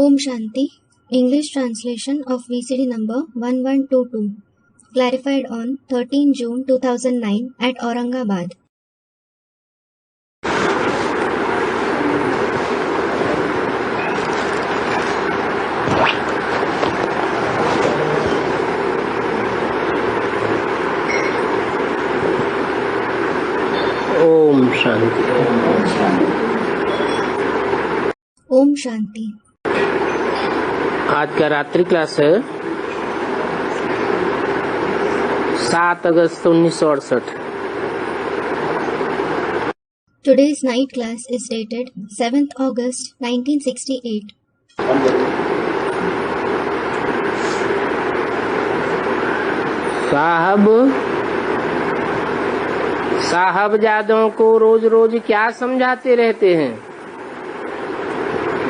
Om Shanti, English translation of VCD number 1122, clarified on 13 June 2009 at Aurangabad. Om Shanti. Om Shanti. आज का रात्रि class है 7 अगस्त 1968। Today's night class is dated 7th August 1968. साहबजादों को रोज रोज क्या समझाते रहते हैं?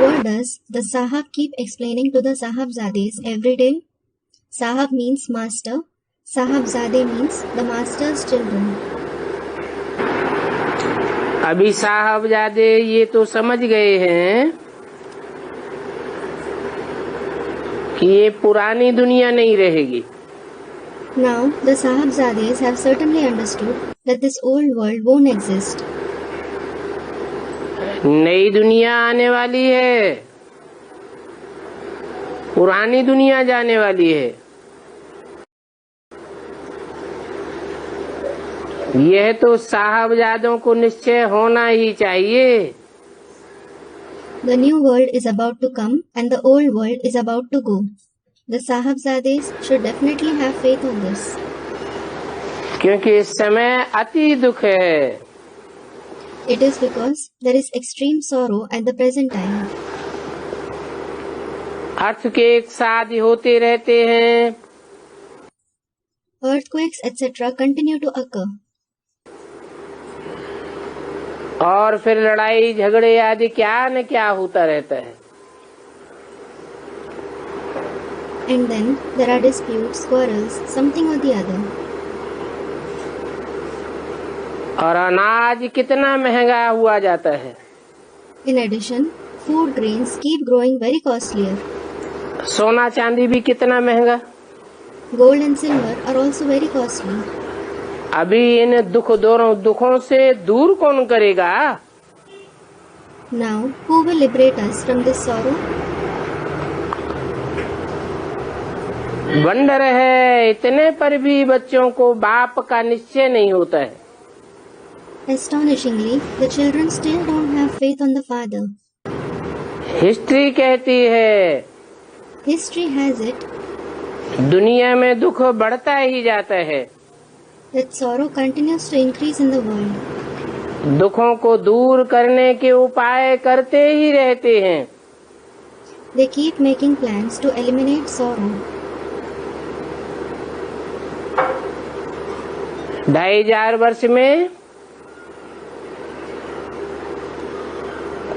What does the Sahab keep explaining to the Sahabzades every day? Sahab means master. Sahabzade means the master's children. अभी साहबजादे ये तो समझ गए हैं कि ये पुरानी दुनिया नहीं रहेगी। Now the Sahabzades have certainly understood that this old world won't exist. नई दुनिया आने वाली है, पुरानी दुनिया जाने वाली है। यह तो साहबजादों को निश्चय होना ही चाहिए। The new world is about to come and the old world is about to go. The Sahabzades should definitely have faith on this. क्योंकि इस समय अति दुख है। It is because there is extreme sorrow at the present time. Earthquake शादी होते रहते हैं। Earthquakes etc. continue to occur. और फिर लड़ाई झगड़े आदि क्या न क्या होता रहता है। And then there are disputes, quarrels, something or the other. और अनाज कितना महंगा हुआ जाता है। In addition, food grains keep growing very costlier. सोना चांदी भी कितना महंगा। Gold and silver are also very costly. अभी इन दोनों दुखों से दूर कौन करेगा? Now, who will liberate us from this sorrow? Wonder है, इतने पर भी बच्चों को बाप का निश्चय नहीं होता है। Astonishingly, the children still don't have faith on the father. History कहती है, History has it दुनिया में दुख बढ़ता ही जाता है। that sorrow continues to increase in the world. दुखों को दूर करने के उपाय करते ही रहते हैं। They keep making plans to eliminate sorrow. 2500 वर्ष में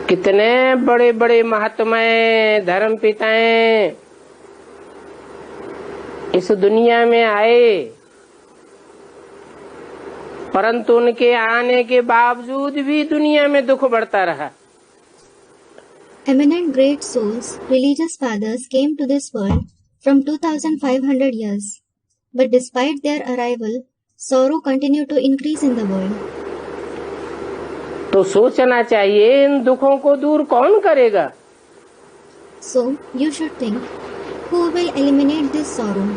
कितने बड़े बड़े महात्माएं, धर्म पिताएं इस दुनिया में आए, परंतु उनके आने के बावजूद भी दुनिया में दुख बढ़ता रहा। Eminent great souls, religious fathers came to this world from 2500 years. But despite their arrival, sorrow continued to increase in the world. तो सोचना चाहिए इन दुखों को दूर कौन करेगा? So, you should think, who will eliminate this sorrow?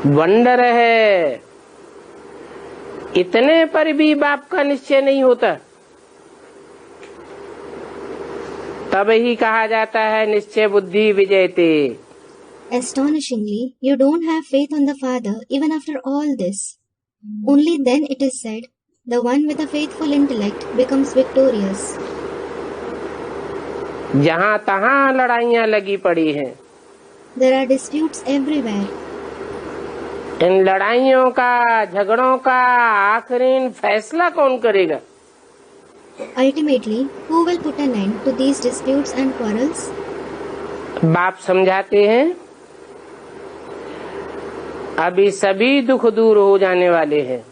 Wonder है, इतने पर भी बाप का निश्चय नहीं होता। तब ही कहा जाता है निश्चय बुद्धि विजयते। Astonishingly, you don't have faith on the father even after all this. Only then it is said, the one with a faithful intellect becomes victorious. जहाँ तहाँ लड़ाइयाँ लगी पड़ी हैं। There are disputes everywhere. इन लड़ाइयों का, झगड़ों का आखिरी फैसला कौन करेगा? Ultimately, who will put an end to these disputes and quarrels? बाप समझाते हैं, अभी सभी दुख दूर हो जाने वाले हैं।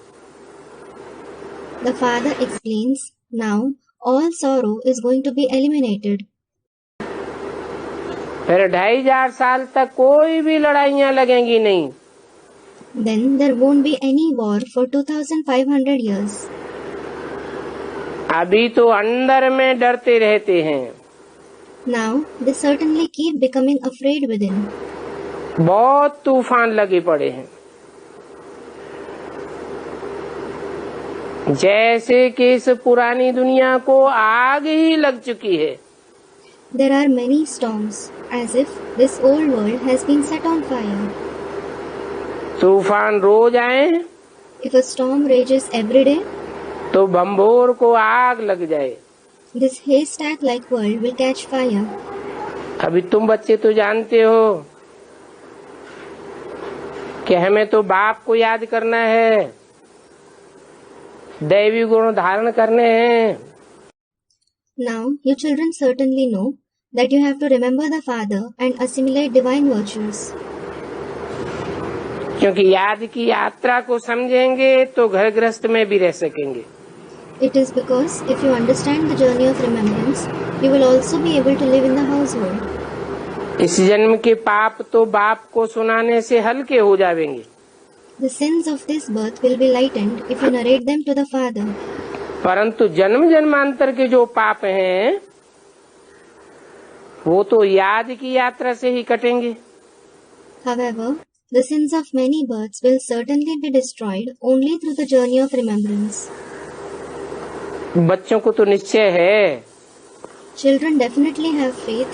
The father explains, now all sorrow is going to be eliminated. फिर 2500 साल तक कोई भी लड़ाइयाँ लगेंगी नहीं। Then there won't be any war for 2500 years. अभी तो अंदर में डरते रहते हैं। Now they certainly keep becoming afraid within. बहुत तूफान लगे पड़े हैं। जैसे कि इस पुरानी दुनिया को आग ही लग चुकी है। There are many storms, as if this old world has been set on fire. तूफान रोज आए If a storm rages every day, तो बम्बोर को आग लग जाए। this haystack-like world will catch fire. अभी तुम बच्चे तो जानते हो कि हमें तो बाप को याद करना है, दैवी गुण धारण करने हैं। Now you children certainly know that you have to remember the Father and assimilate divine virtues. क्योंकि याद की यात्रा को समझेंगे तो घर गृहस्थ में भी रह सकेंगे। It is because if you understand the journey of remembrance, you will also be able to live in the household. इस जन्म के पाप तो बाप को सुनाने से हल्के हो जाएंगे। The sins of this birth will be lightened if you narrate them to the Father. परंतु जन्म जन्मांतर के जो पाप हैं वो तो याद की यात्रा से ही कटेंगे। However, the sins of many births will certainly be destroyed only through the journey of remembrance. बच्चों को तो निश्चय है, Children definitely have faith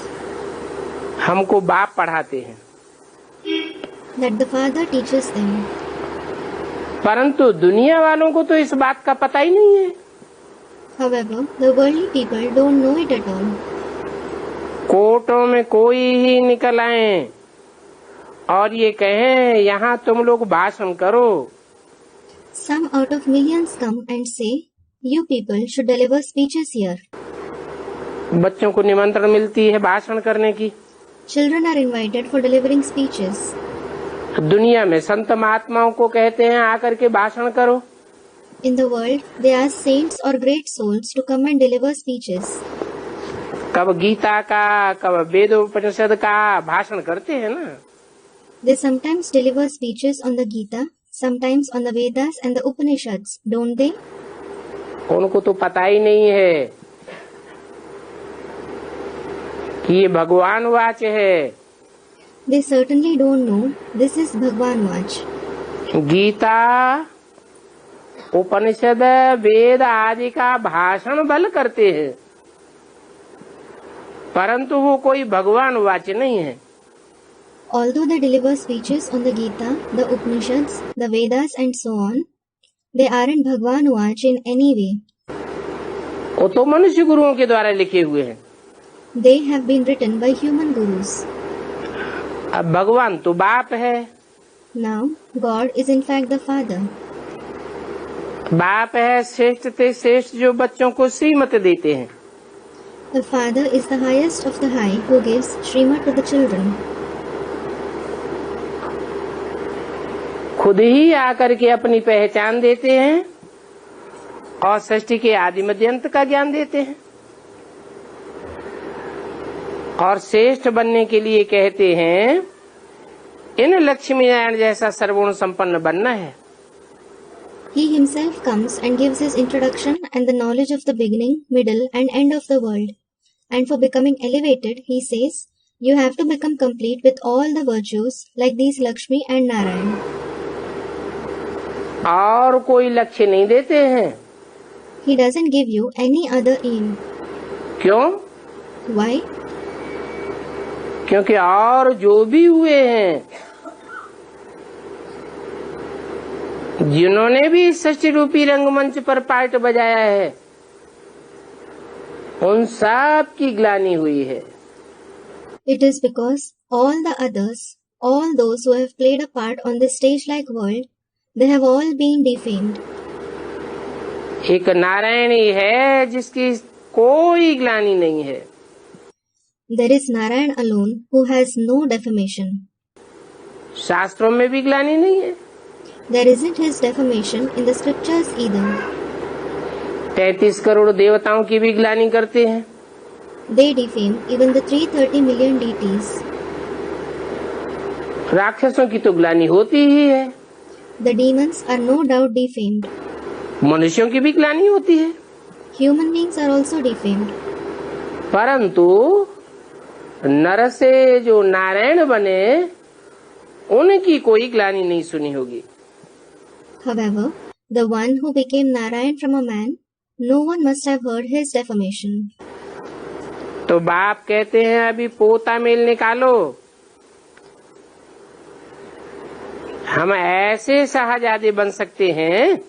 हमको बाप पढ़ाते हैं, that the Father teaches them. परंतु दुनिया वालों को तो इस बात का पता ही नहीं है। However, the worldly people don't know it at all. कोर्टों में कोई ही निकल आए और ये कहें यहाँ तुम लोग भाषण करो, Some out of millions come and say, "You people should deliver speeches here." बच्चों को निमंत्रण मिलती है भाषण करने की। Children are invited for delivering speeches. दुनिया में संत महात्माओं को कहते हैं आकर के भाषण करो। In the world, they ask saints or great souls to come and deliver speeches. कब गीता का कब वेदोपनिषद का भाषण करते हैं ना। They sometimes deliver speeches on the Gita, sometimes on the Vedas and the Upanishads, don't they? उनको तो पता ही नहीं है कि ये भगवान वाच है। They certainly don't know this is Bhagwan Vach. Gita उपनिषद वेद आदि का भाषण बल करते हैं, परंतु वो कोई भगवान वाच नहीं है। Although they deliver speeches on the Gita, the Upanishads, the Vedas and so on, they aren't Bhagwan Vach in any way. वो तो मनुष्य गुरुओं के द्वारा लिखे हुए हैं। They have been written by human gurus. अब भगवान तो बाप है। Now, God is in fact the Father. बाप है श्रेष्ठ ते श्रेष्ठ जो बच्चों को श्रीमत देते हैं। The Father is the highest of the high who gives Srimad to the children. खुद ही आकर के अपनी पहचान देते हैं और सृष्टि के आदि मध्य अंत का ज्ञान देते हैं और श्रेष्ठ बनने के लिए कहते हैं इन लक्ष्मी नारायण जैसा सर्वगुण संपन्न बनना है। He himself comes and gives his introduction and the knowledge of the beginning, middle and end of the world. And for becoming elevated, he says, you have to become complete with all the virtues like these Lakshmi and Narayan. और कोई लक्ष्य नहीं देते हैं। He doesn't give you any other aim. क्यों? Why? क्योंकि और जो भी हुए हैं, जिन्होंने भी सृष्टि रूपी रंगमंच पर पार्ट बजाया है, उन सब की ग्लानि हुई है। It is because all the others, all those who have played a part on this stage-like world, they have all been defamed. एक नारायणी है जिसकी कोई ग्लानि नहीं है। There is Narayan alone who has no defamation. शास्त्रों में भी ग्लानि नहीं है। There isn't his defamation in the scriptures either. 33 crore देवताओं की भी ग्लानि करते हैं। They defame even the 330 million deities. राक्षसों की तो ग्लानि होती ही है। The demons are no doubt defamed. मनुष्यों की भी ग्लानि होती है। Human beings are also defamed. परंतु नर से जो नारायण बने उनकी कोई ग्लानि नहीं सुनी होगी। However, the one who became Narayan from a man, no one must have heard his defamation. तो बाप कहते हैं अभी पोता मेल निकालो, हम ऐसे शाहजादे बन सकते हैं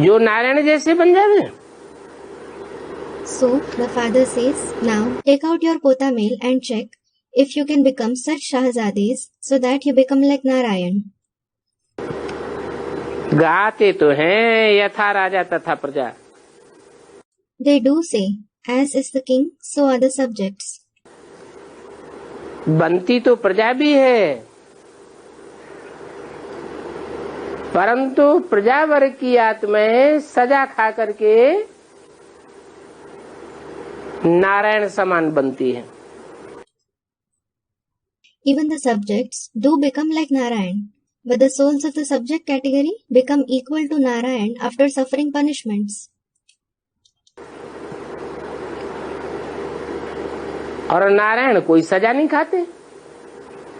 जो नारायण जैसे बन जावे। So the father says, now take out your pota mail and check if you can become such Shahzades so that you become like Narayan. गाते तो हैं यथा राजा तथा प्रजा। They do say, as is the king, so are the subjects. बनती तो प्रजा भी है, परंतु प्रजा वर्ग की आत्माएं सजा खा करके नारायण समान बनती है। Even the subjects do become like Narayan, but the souls of the subject category become equal to Narayan after suffering punishments. और नारायण कोई सजा नहीं खाते।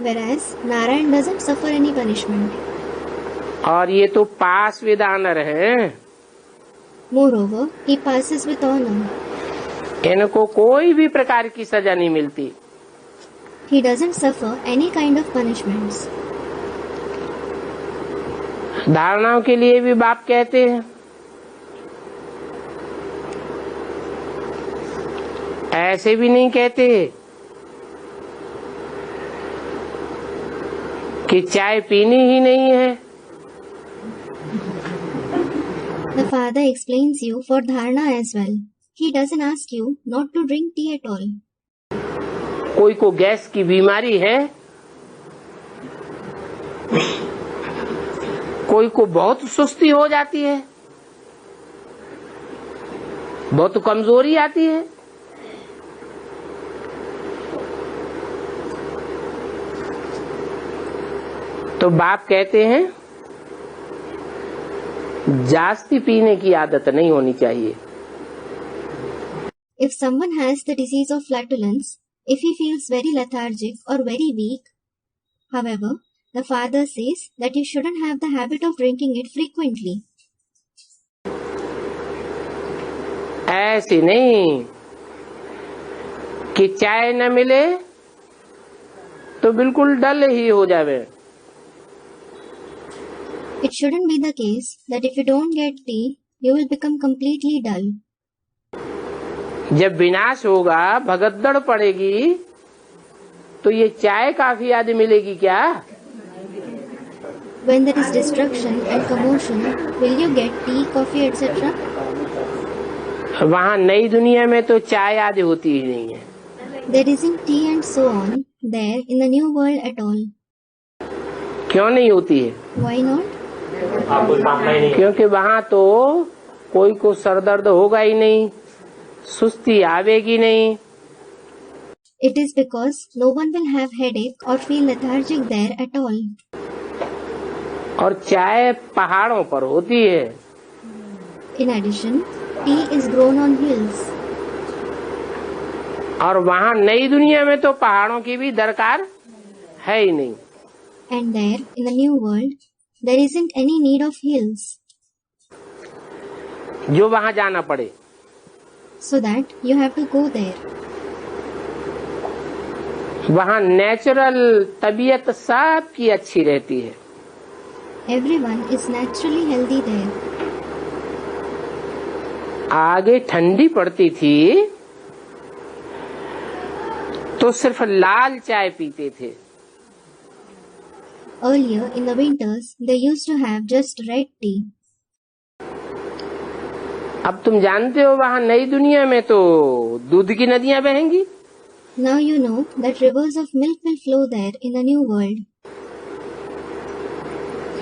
Whereas Narayan doesn't suffer any punishment. और ये तो पास विद ऑनर हैं। Moreover, he passes with honor. इनको कोई भी प्रकार की सजा नहीं मिलती। He doesn't suffer any kind of punishments. धारणाओं के लिए भी बाप कहते हैं ऐसे भी नहीं कहते कि चाय पीनी ही नहीं है। The father explains you for dharana as well. He doesn't ask you not to drink tea at all. कोई को गैस की बीमारी है, कोई को बहुत सुस्ती हो जाती है, बहुत कमजोरी आती है, तो बाप कहते हैं जास्ती पीने की आदत नहीं होनी चाहिए। If someone has the disease of flatulence, if he feels very lethargic or very weak, however, the father says that you shouldn't have the habit of drinking it frequently. ऐसे नहीं कि चाय न मिले तो बिल्कुल डल ही हो जावे। It shouldn't be the case that if you don't get tea, you will become completely dull. जब विनाश होगा, भगदड़ पड़ेगी, तो ये चाय काफी याद मिलेगी क्या? When there is destruction and commotion, will you get tea, coffee, etc.? वहाँ नई दुनिया में तो चाय आदि होती ही नहीं है। There isn't tea and so on there in the new world at all. क्यों नहीं होती है? Why not? क्योंकि वहाँ तो कोई को सरदर्द होगा ही नहीं, सुस्ती आवेगी नहीं। It is because no one will have headache or feel lethargic there at all. और चाय पहाड़ों पर होती है। In addition, tea is grown on hills. और वहाँ नई दुनिया में तो पहाड़ों की भी दरकार है ही नहीं। And there, in the new world, there isn't any need of hills. जो वहाँ जाना पड़े। So that you have to go there. वहाँ नेचुरल तबीयत सबकी अच्छी रहती है। Everyone is naturally healthy there. आगे ठंडी पड़ती थी तो सिर्फ लाल चाय पीते थे। Earlier in the winters, they used to have just red tea. अब तुम जानते हो वहाँ नई दुनिया में तो दूध की नदियाँ बहेंगी। Now you know that rivers of milk will flow there in the new world.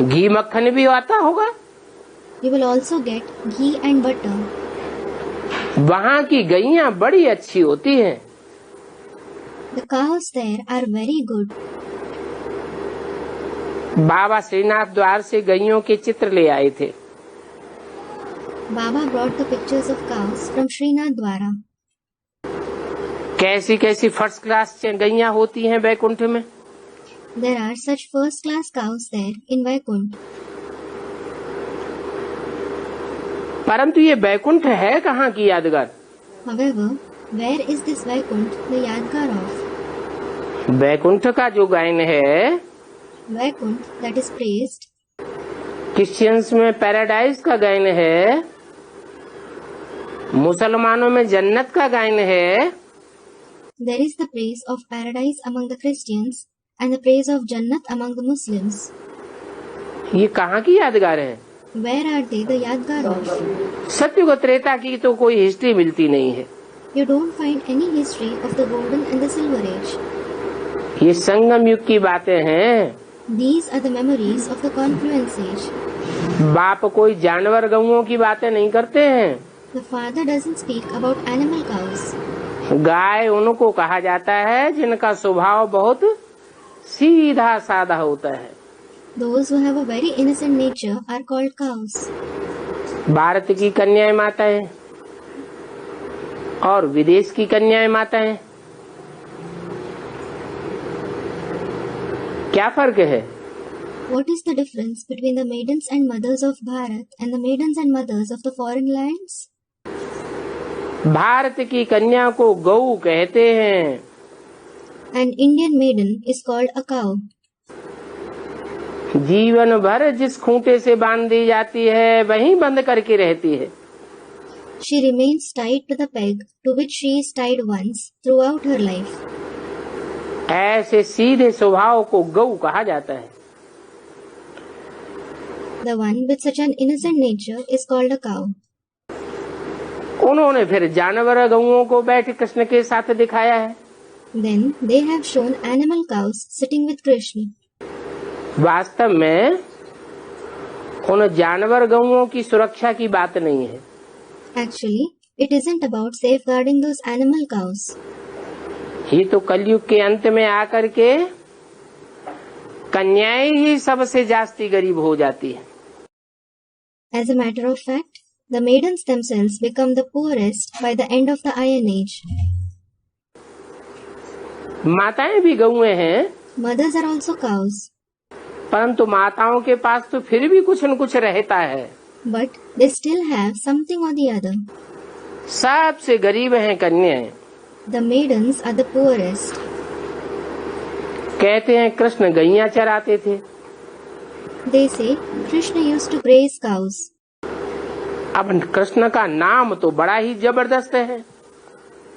घी मक्खन भी आता होगा। You will also get ghee and butter. वहाँ की गैया बड़ी अच्छी होती हैं। The cows there are very good. बाबा श्रीनाथ द्वार से गैयों के चित्र ले आए थे। Baba brought the pictures of cows from Srinath Dwara. कैसी कैसी फर्स्ट क्लास गैया होती हैं वैकुंठ में। There are such first-class cows there in Vaikunt. परंतु ये वैकुंठ है कहाँ की यादगार। However, where is this Vaikunt the Yadgar of? Vaikuntha का जो गायन है, Vaikunt that is praised, Christians में पैराडाइज का गायन है, मुसलमानों में जन्नत का गायन है। there is the praise of paradise among the Christians and the praise of Jannat among the Muslims. ये कहाँ की यादगार है। Where are they the Yadgar of? सत्युग त्रेता की तो कोई हिस्ट्री मिलती नहीं है। You don't find any history of the Golden and the Silver Age. ये संगम युग की बातें हैं। These are the memories of the Confluence Age. बाप कोई जानवर गऊओं की बातें नहीं करते हैं। The father doesn't speak about animal cows. गाय उनको कहा जाता है जिनका स्वभाव बहुत सीधा साधा होता है। Those who have a very innocent nature are called cows. Bharat की कन्याएं माताएं और विदेश की कन्याएं माताएं, क्या फर्क है। What is the difference between the maidens and mothers of Bharat and the maidens and mothers of the foreign lands? Bharat की कन्या को गऊ कहते हैं। An Indian maiden is called a cow. जीवन भर जिस खूंटे से बांध दी जाती है वहीं बंद करके रहती है। She remains tied to the peg to which she is tied once throughout her life. ऐसे सीधे स्वभाव को गऊ कहा जाता है। The one with such an innocent nature is called a cow. उन्होंने फिर जानवर गऊओं को बैठ कृष्ण के साथ दिखाया है। Then they have shown animal cows sitting with Krishna. वास्तव में उन जानवर गऊओं की सुरक्षा की बात नहीं है। Actually, it isn't about safeguarding those animal cows. ये तो कलयुग के अंत में आकर के कन्याएं ही सबसे जास्ती गरीब हो जाती है। As a matter of fact, the maidens themselves become the poorest by the end of the Iron Age. माताएं भी गऊएं हैं, Mothers are also cows, परंतु माताओं के पास तो फिर भी कुछ न कुछ रहता है। but they still have something or the other. सबसे गरीब हैं कन्याएं। The maidens are the poorest. कहते हैं कृष्ण गैया चराते थे। They say Krishna used to graze cows. अब कृष्ण का नाम तो बड़ा ही जबरदस्त है।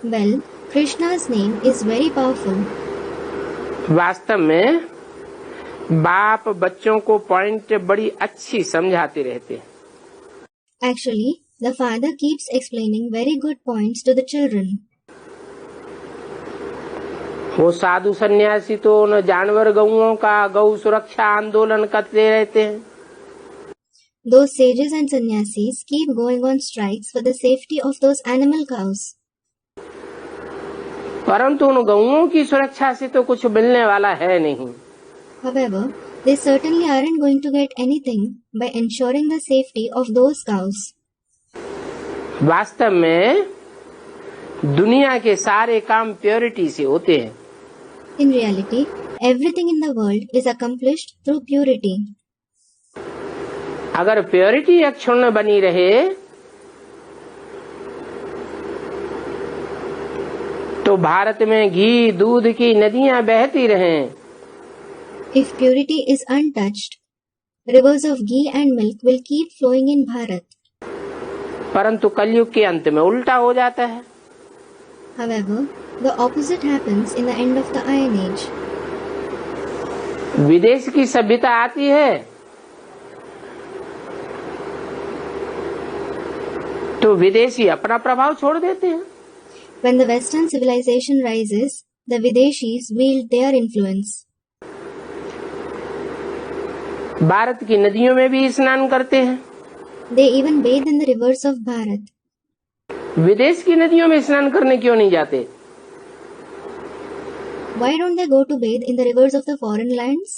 Well, Krishna's name is very powerful. वास्तव में बाप बच्चों को पॉइंट बड़ी अच्छी समझाते रहते हैं। Actually, the father keeps explaining very good points to the children. वो साधु सन्यासी तो उन जानवर गऊओं का गौ सुरक्षा आंदोलन करते रहते हैं। Those sages and sannyasis keep going on strikes for the safety of those animal cows. परंतु उन गऊओं की सुरक्षा से तो कुछ मिलने वाला है नहीं। However, they certainly aren't going to get anything by ensuring the safety of those cows. वास्तव में दुनिया के सारे काम प्योरिटी से होते हैं। In reality, everything in the world is accomplished through purity. अगर प्योरिटी अक्षुण्ण बनी रहे तो भारत में घी दूध की नदियां बहती रहें। If purity is untouched, rivers of ghee and milk will keep flowing in Bharat. परंतु कलयुग के अंत में उल्टा हो जाता है। However, the opposite happens in the end of the Iron Age. विदेश की सभ्यता आती है तो विदेशी अपना प्रभाव छोड़ देते हैं। When the Western civilization rises, the Videshis wield their influence. Bharat की नदियों में भी स्नान करते हैं। They even bathe in the rivers of Bharat. विदेश की नदियों में स्नान करने क्यों नहीं जाते? Why don't they go to bathe in the rivers of the foreign lands?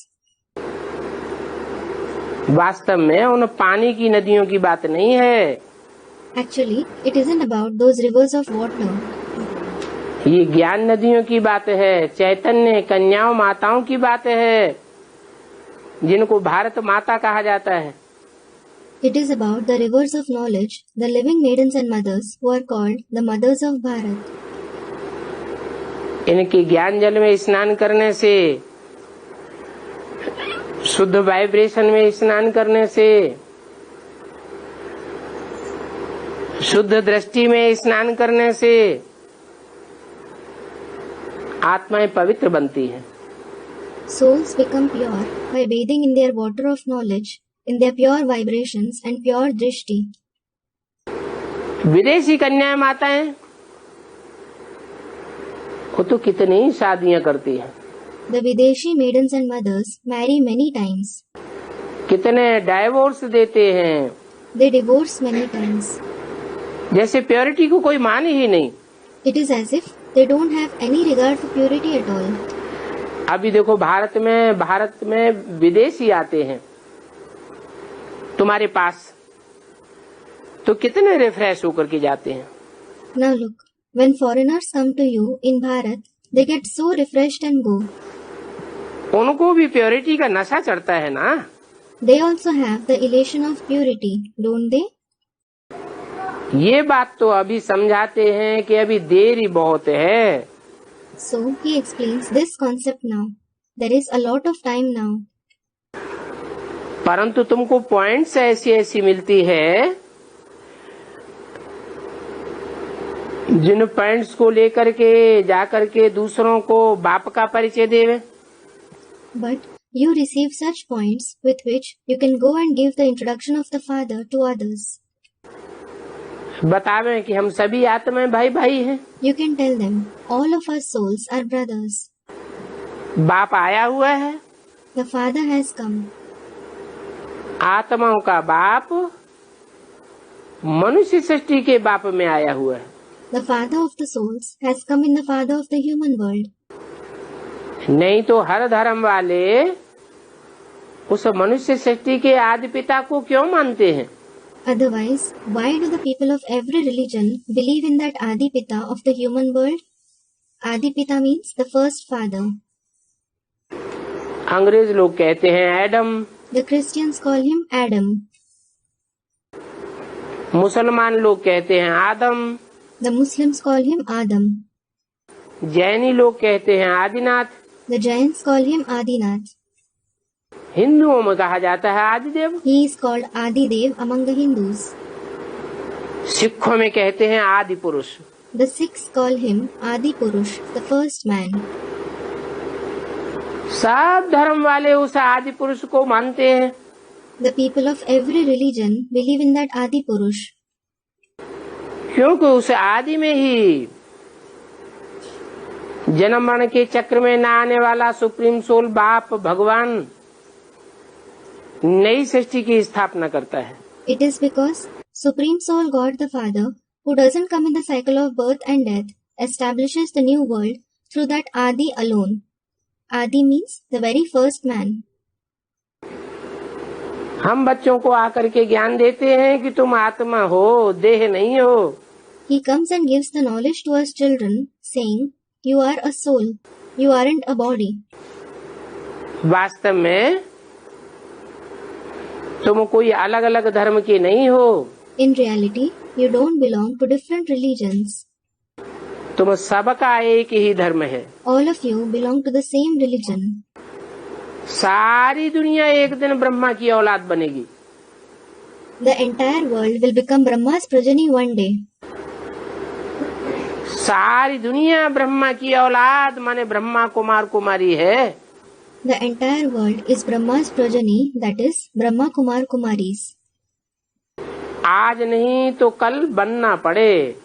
वास्तव में उन पानी की नदियों की बात नहीं है, Actually, it isn't about those rivers of water. ये ज्ञान नदियों की बात है, चैतन्य कन्याओं माताओं की बात है, जिनको भारत माता कहा जाता है। It is about the rivers of knowledge, the living maidens and mothers who are called the mothers of Bharat. इनके ज्ञान जल में स्नान करने से, शुद्ध वाइब्रेशन में स्नान करने से, शुद्ध दृष्टि में स्नान करने से आत्माएं पवित्र बनती हैं। Souls become pure by bathing in their water of knowledge, in their pure vibrations and pure drishti. विदेशी कन्याएं माताएं वो तो कितनी शादियां करती हैं, The Videshi maidens and mothers marry many times. कितने डाइवोर्स देते हैं, They divorce many times. जैसे प्योरिटी को कोई मान ही नहीं। It is as if they don't have any regard for purity at all. अभी देखो भारत में विदेशी आते हैं तुम्हारे पास, तो कितने रिफ्रेश होकर के जाते हैं। Now look, when foreigners come to you in Bharat, they get so refreshed and go. उनको भी प्योरिटी का नशा चढ़ता है ना। They also have the elation of purity, don't they? ये बात तो अभी समझाते हैं कि अभी देरी बहुत है। So he explains this concept now. There is a lot of time now. परंतु तुमको पॉइंट्स ऐसी मिलती है जिन पॉइंट्स को लेकर के जाकर के दूसरों को बाप का परिचय देवे। But you receive such points with which you can go and give the introduction of the Father to others. बतावे कि हम सभी आत्माएं भाई भाई हैं। You can tell them, all of us souls are brothers. बाप आया हुआ है। The Father has come. आत्माओं का बाप मनुष्य सृष्टि के बाप में आया हुआ है। The Father of the souls has come in the Father of the human world. नहीं तो हर धर्म वाले उस मनुष्य सृष्टि के आदि पिता को क्यों मानते हैं? Otherwise, why do the people of every religion believe in that Adi Pita of the human world? Adi Pita means the first father. अंग्रेज लोग कहते हैं Adam, The Christians call him Adam. मुसलमान लोग कहते हैं आदम, The Muslims call him Adam. जैनी लोग कहते हैं Adinath, The Jains call him Adinath. हिंदुओं में कहा जाता है आदिदेव, He is called Adidev among the Hindus. सिखों में कहते हैं आदि पुरुष। The Sikhs call him Adi Purush, the first man. सब धर्म वाले उस आदि पुरुष को मानते हैं। The people of every religion believe in that Adi Purush. क्योंकि उस आदि में ही जन्म मरण के चक्र में न आने वाला सुप्रीम सोल बाप भगवान नई सृष्टि की स्थापना करता है। It is because Supreme Soul God the Father, who doesn't come in the cycle of birth and death, establishes the new world through that Adi alone. Adi means the very first man. हम बच्चों को आकर के ज्ञान देते हैं कि तुम आत्मा हो, देह नहीं हो। He comes and gives the knowledge to us children, saying, You are a soul, you aren't a body. वास्तव में तुम कोई अलग अलग धर्म के नहीं हो। In reality, you don't belong to different religions. तुम सबका एक ही धर्म है। All of you belong to the same religion. सारी दुनिया एक दिन ब्रह्मा की औलाद बनेगी। The entire world will become Brahma's progeny one day. सारी दुनिया ब्रह्मा की औलाद माने ब्रह्मा कुमार कुमारी है। The entire world is Brahma's progeny, that is, Brahma Kumar Kumaris. आज नहीं तो कल बनना पड़े।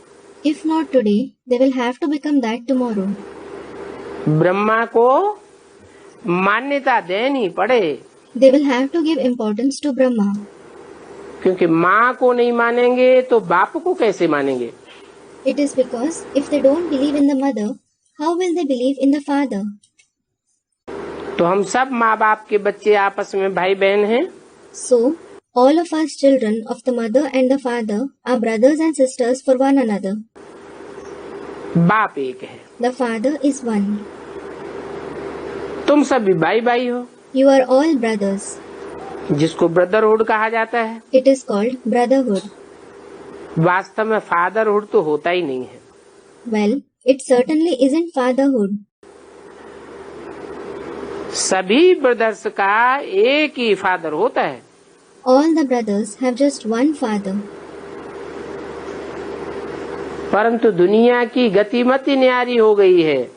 If not today, they will have to become that tomorrow. Brahma को मान्यता देनी पड़े। They will have to give importance to Brahma. क्योंकि माँ को नहीं मानेंगे तो बाप को कैसे मानेंगे? It is because if they don't believe in the mother, how will they believe in the father? तो हम सब माँ बाप के बच्चे आपस में भाई बहन हैं। So, all of us children of the mother and the father are brothers and sisters for one another. बाप एक है, The father is one. तुम सभी भाई भाई हो, You are all brothers. जिसको ब्रदरहुड कहा जाता है। It is called brotherhood. वास्तव में फादरहुड तो होता ही नहीं है। Well, it certainly isn't fatherhood. सभी ब्रदर्स का एक ही फादर होता है। All the brothers have just one father. परंतु दुनिया की गतिमति न्यारी हो गई है।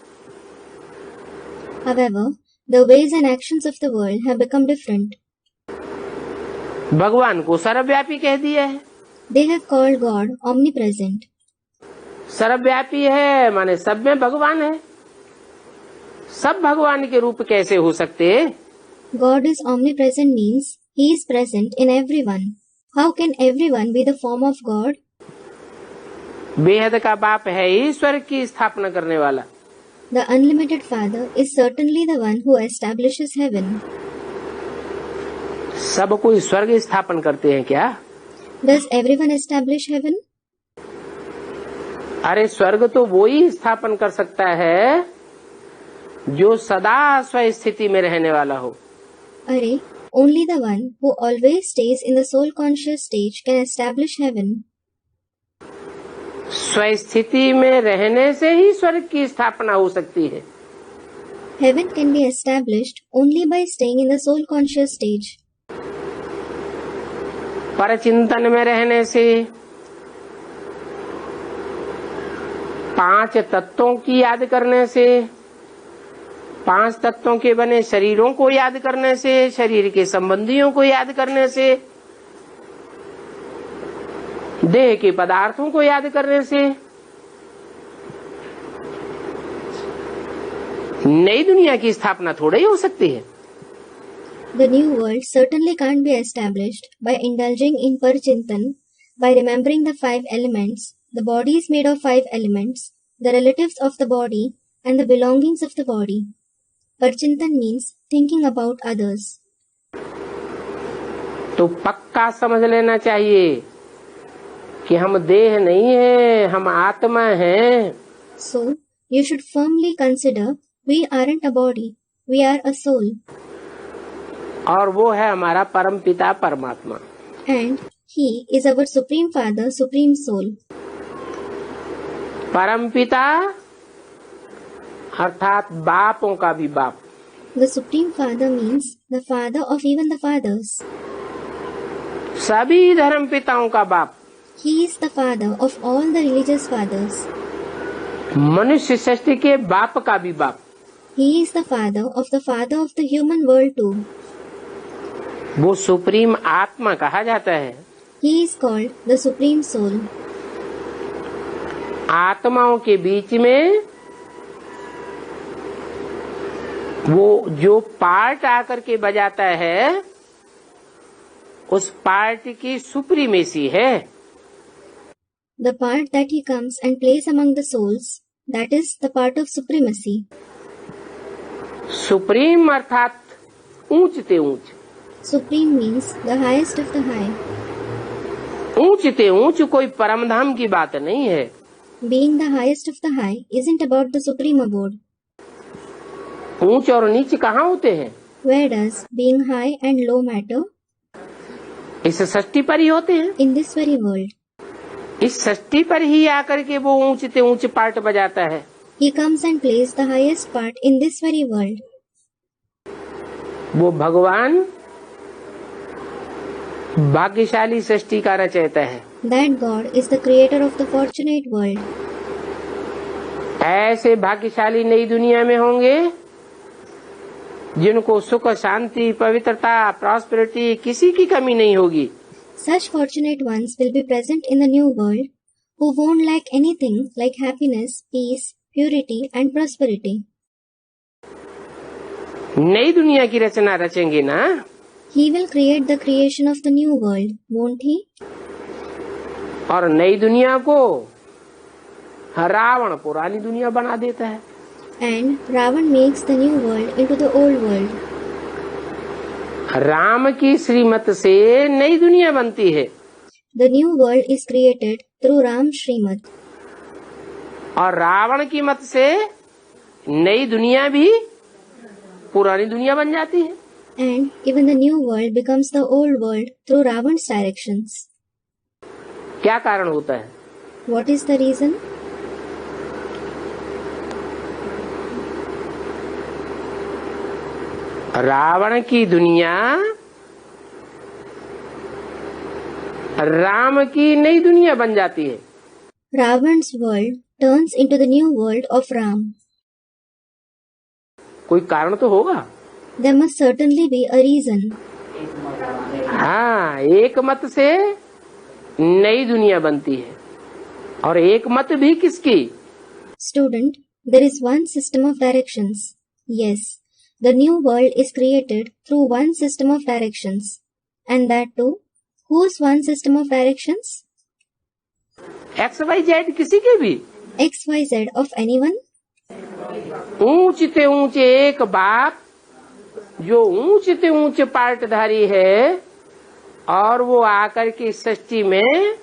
However, the ways and actions of the world have become different. भगवान को सर्वव्यापी कह दिया है। They have called God omnipresent. सर्वव्यापी है माने सब में भगवान है। सब भगवान के रूप कैसे हो सकते? God is omnipresent means He is present in everyone. How can everyone be the form of God? बेहद का बाप है ईश्वर की स्थापना करने वाला। The unlimited Father is certainly the one who establishes heaven. सब कोई स्वर्ग स्थापन करते हैं क्या? Does everyone establish heaven? अरे स्वर्ग तो वो ही स्थापन कर सकता है जो सदा स्वस्थिति में रहने वाला हो। Arey, only the one who always stays in the soul conscious stage can establish heaven. स्वस्थिति में रहने से ही स्वर्ग की स्थापना हो सकती है। Heaven can be established only by staying in the soul conscious stage. परचिंतन में रहने से, पांच तत्वों की याद करने से, पांच तत्वों के बने शरीरों को याद करने से, शरीर के संबंधियों को याद करने से, देह के पदार्थों को याद करने से नई दुनिया की स्थापना थोड़ी हो सकती है। The new world certainly can't be established by indulging in parchintan, by remembering the 5 elements, the body is made of 5 elements, the relatives of the body, and the belongings of the body. Parchintan means thinking about others. तो पक्का समझ लेना चाहिए कि हम देह नहीं है, हम आत्मा हैं। So, you should firmly consider we aren't a body, we are a soul. और वो है हमारा परम पिता परमात्मा। And He is our Supreme Father, Supreme Soul. परम पिता अर्थात बापों का भी बाप। The Supreme Father means the father of even the fathers. सभी धर्म पिताओं का बाप। He is the father of all the religious fathers. मनुष्य सृष्टि के बाप का भी बाप। He is the father of the human world too. वो सुप्रीम आत्मा कहा जाता है। He is called the Supreme Soul. आत्माओं के बीच में वो जो पार्ट आकर के बजाता है उस पार्ट की सुप्रीमेसी है। The part that he comes and plays among the souls, that is the part of supremacy. Supreme अर्थात ऊंच ते ऊंच। Supreme means the highest of the high. ऊंच ते ऊंच कोई परम धाम की बात नहीं है। Being the highest of the high isn't about the supreme abode. ऊंच और नीच कहाँ होते हैं? Where does being high and low matter? इस सृष्टि पर ही होते हैं। In this very world. इस सृष्टि पर ही आकर के वो ऊंच ते ऊंच पार्ट बजाता है। He comes and plays the highest part in this very world. वो भगवान भाग्यशाली सृष्टि का रचयिता है। That God is the creator of the fortunate world. ऐसे भाग्यशाली नई दुनिया में होंगे जिनको सुख शांति पवित्रता प्रॉस्पेरिटी किसी की कमी नहीं होगी। Such fortunate ones will be present in the new world who won't lack anything like happiness, peace, purity and prosperity. नई दुनिया की रचना रचेंगे ना, He will create the creation of the new world, won't he? और नई दुनिया को रावण पुरानी दुनिया बना देता है। And Ravan makes the new world into the old world. Ram की श्रीमत से नई दुनिया बनती है। The new world is created through Ram Srimad. और रावण की मत से नई दुनिया भी पुरानी दुनिया बन जाती है। And even the new world becomes the old world through Ravan's directions. क्या कारण होता है? What is the reason? Ravan की दुनिया राम की नई दुनिया बन जाती है। Ravan's world turns into the new world of Ram. कोई कारण तो होगा। There must certainly be a reason. हाँ, एक मत से नई दुनिया बनती है और एक मत भी किसकी? Student, there is one system of directions. Yes, the new world is created through one system of directions. And that too, whose one system of directions? XYZ किसी के भी? XYZ of anyone? ऊंच से ऊंचे एक बाप जो ऊंच से ऊंचे पार्टधारी है और वो आकर के सृष्टि में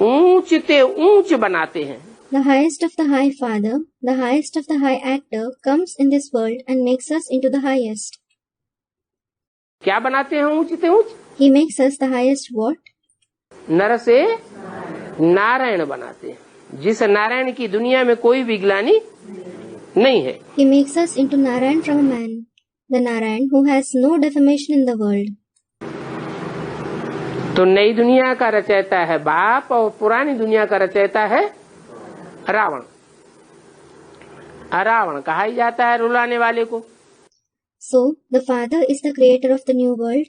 ऊंच से ऊंच बनाते हैं। The highest of the high father, the highest of the high actor comes in this world and makes us into the highest. क्या बनाते हैं ऊंच से ऊंच? He makes us the highest what? नर से नारायण बनाते हैं, जिस नारायण की दुनिया में कोई भी ग्लानि नहीं है। He makes us into Narayan from a man, the Narayan who has no defamation in the world. तो नई दुनिया का रचयिता है बाप और पुरानी दुनिया का रचयिता है रावण। रावण कहा ही जाता है रुलाने वाले को। So, the father is the creator of the new world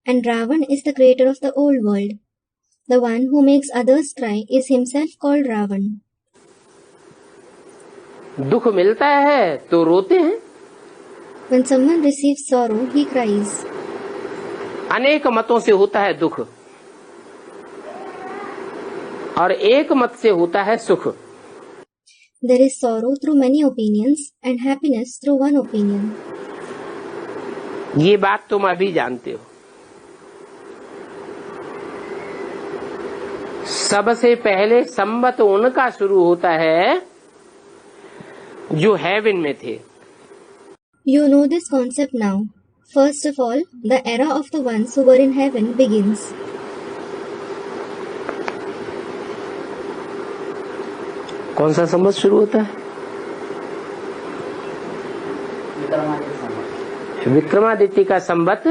and Ravan is the creator of the old world. The one who makes others cry is himself called Ravan. दुख मिलता है तो रोते हैं। When someone receives sorrow, he cries. अनेक मतों से होता है दुख और एक मत से होता है सुख। There is sorrow through many opinions and happiness through one opinion. ये बात तुम अभी जानते हो। सबसे पहले संबत उनका शुरू होता है जो हेवन में थे। You know this concept now. First of all, the era of the ones who were in heaven begins. कौन सा संबत शुरू होता है? विक्रमादित्य का संबत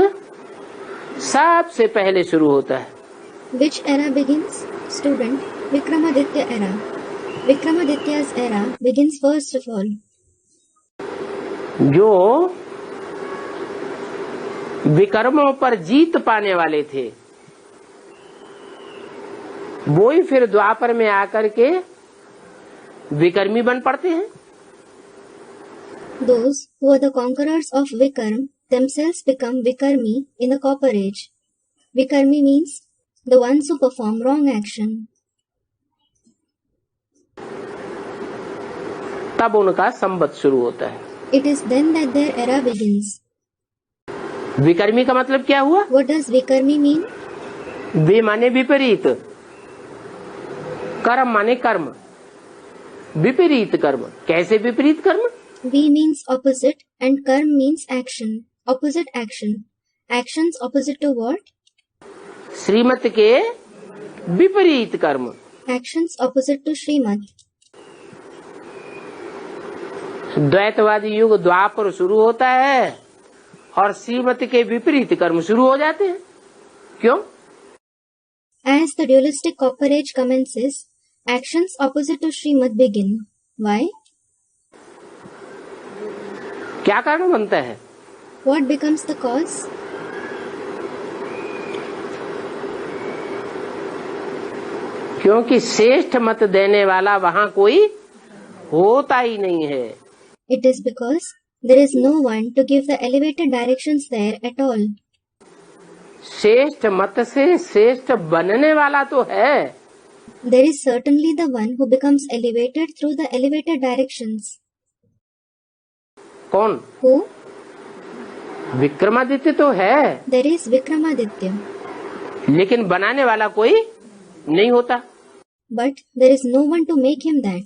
सबसे पहले शुरू होता है। Which era begins? Student, Vikramaditya era. Vikramaditya's era begins first of all. जो विकर्मों पर जीत पाने वाले थे वो ही फिर द्वापर में आकर के विकर्मी बन पड़ते हैं। Those who are the conquerors of Vikarm themselves become Vikarmi in the Copper Age. Vikarmi means the ones who perform wrong action. तब उनका संबत शुरू होता है। It is then that their era begins. विकर्मी का मतलब क्या हुआ? What does Vikarmi mean? वे माने विपरीत, कर्म माने कर्म, विपरीत कर्म। कैसे विपरीत कर्म? V means opposite and Karm means action. Opposite action. Actions opposite to what? श्रीमत के विपरीत कर्म। Actions opposite to Srimad. द्वैतवादी युग द्वापर शुरू होता है और श्रीमत के विपरीत कर्म शुरू हो जाते हैं। क्यों? As the dualistic Copper Age commences, actions opposite to Srimad begin. Why? क्या कारण बनता है? What becomes the cause? क्योंकि श्रेष्ठ मत देने वाला वहाँ कोई होता ही नहीं है। It is because there is no one to give the elevated directions there at all. श्रेष्ठ मत से श्रेष्ठ बनने वाला तो है। There is certainly the one who becomes elevated through the elevated directions. कौन? Who? विक्रमादित्य तो है, There is Vikramaditya. लेकिन बनाने वाला कोई नहीं होता। But there is no one to make him that.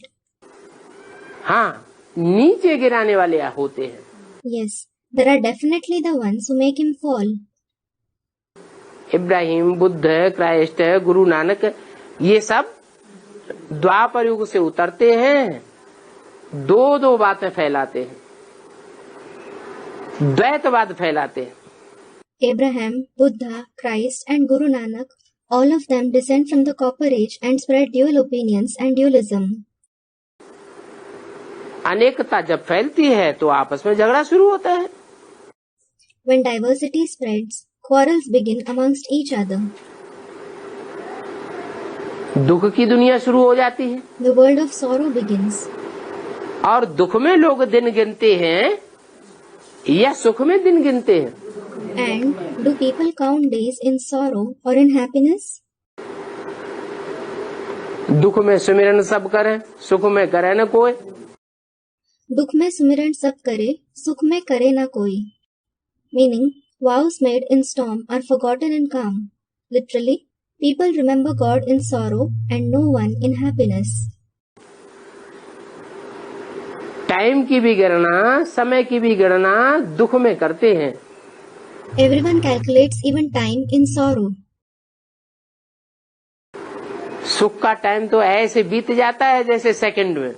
हाँ, नीचे गिराने वाले होते हैं। Yes, there are definitely the ones who make him fall. Ibrahim, Buddha, Christ, Guru Nanak, ये सब द्वापर युग से उतरते हैं, दो दो बातें फैलाते हैं, द्वैतवाद फैलाते हैं। Abraham, Buddha, Christ and Guru Nanak, all of them descend from the Copper Age and spread dual opinions and dualism. अनेकता जब फैलती है तो आपस में झगड़ा शुरू होता है। When diversity spreads, quarrels begin amongst each other. दुख की दुनिया शुरू हो जाती है The world of sorrow begins. और दुख में लोग दिन गिनते हैं या सुख में दिन गिनते हैं? And do people count days in sorrow or in happiness? दुख में सुमिरन सब करें, सुख में करे न कोई। दुख में सुमिरन सब करे, सुख में करे ना कोई. Meaning, vows made in storm are forgotten in calm. Literally, people remember God in sorrow and no one in happiness. Time की भी गणना, समय की भी गणना दुख में करते हैं। Everyone calculates even time in sorrow. सुख का टाइम तो ऐसे बीत जाता है जैसे सेकंड में।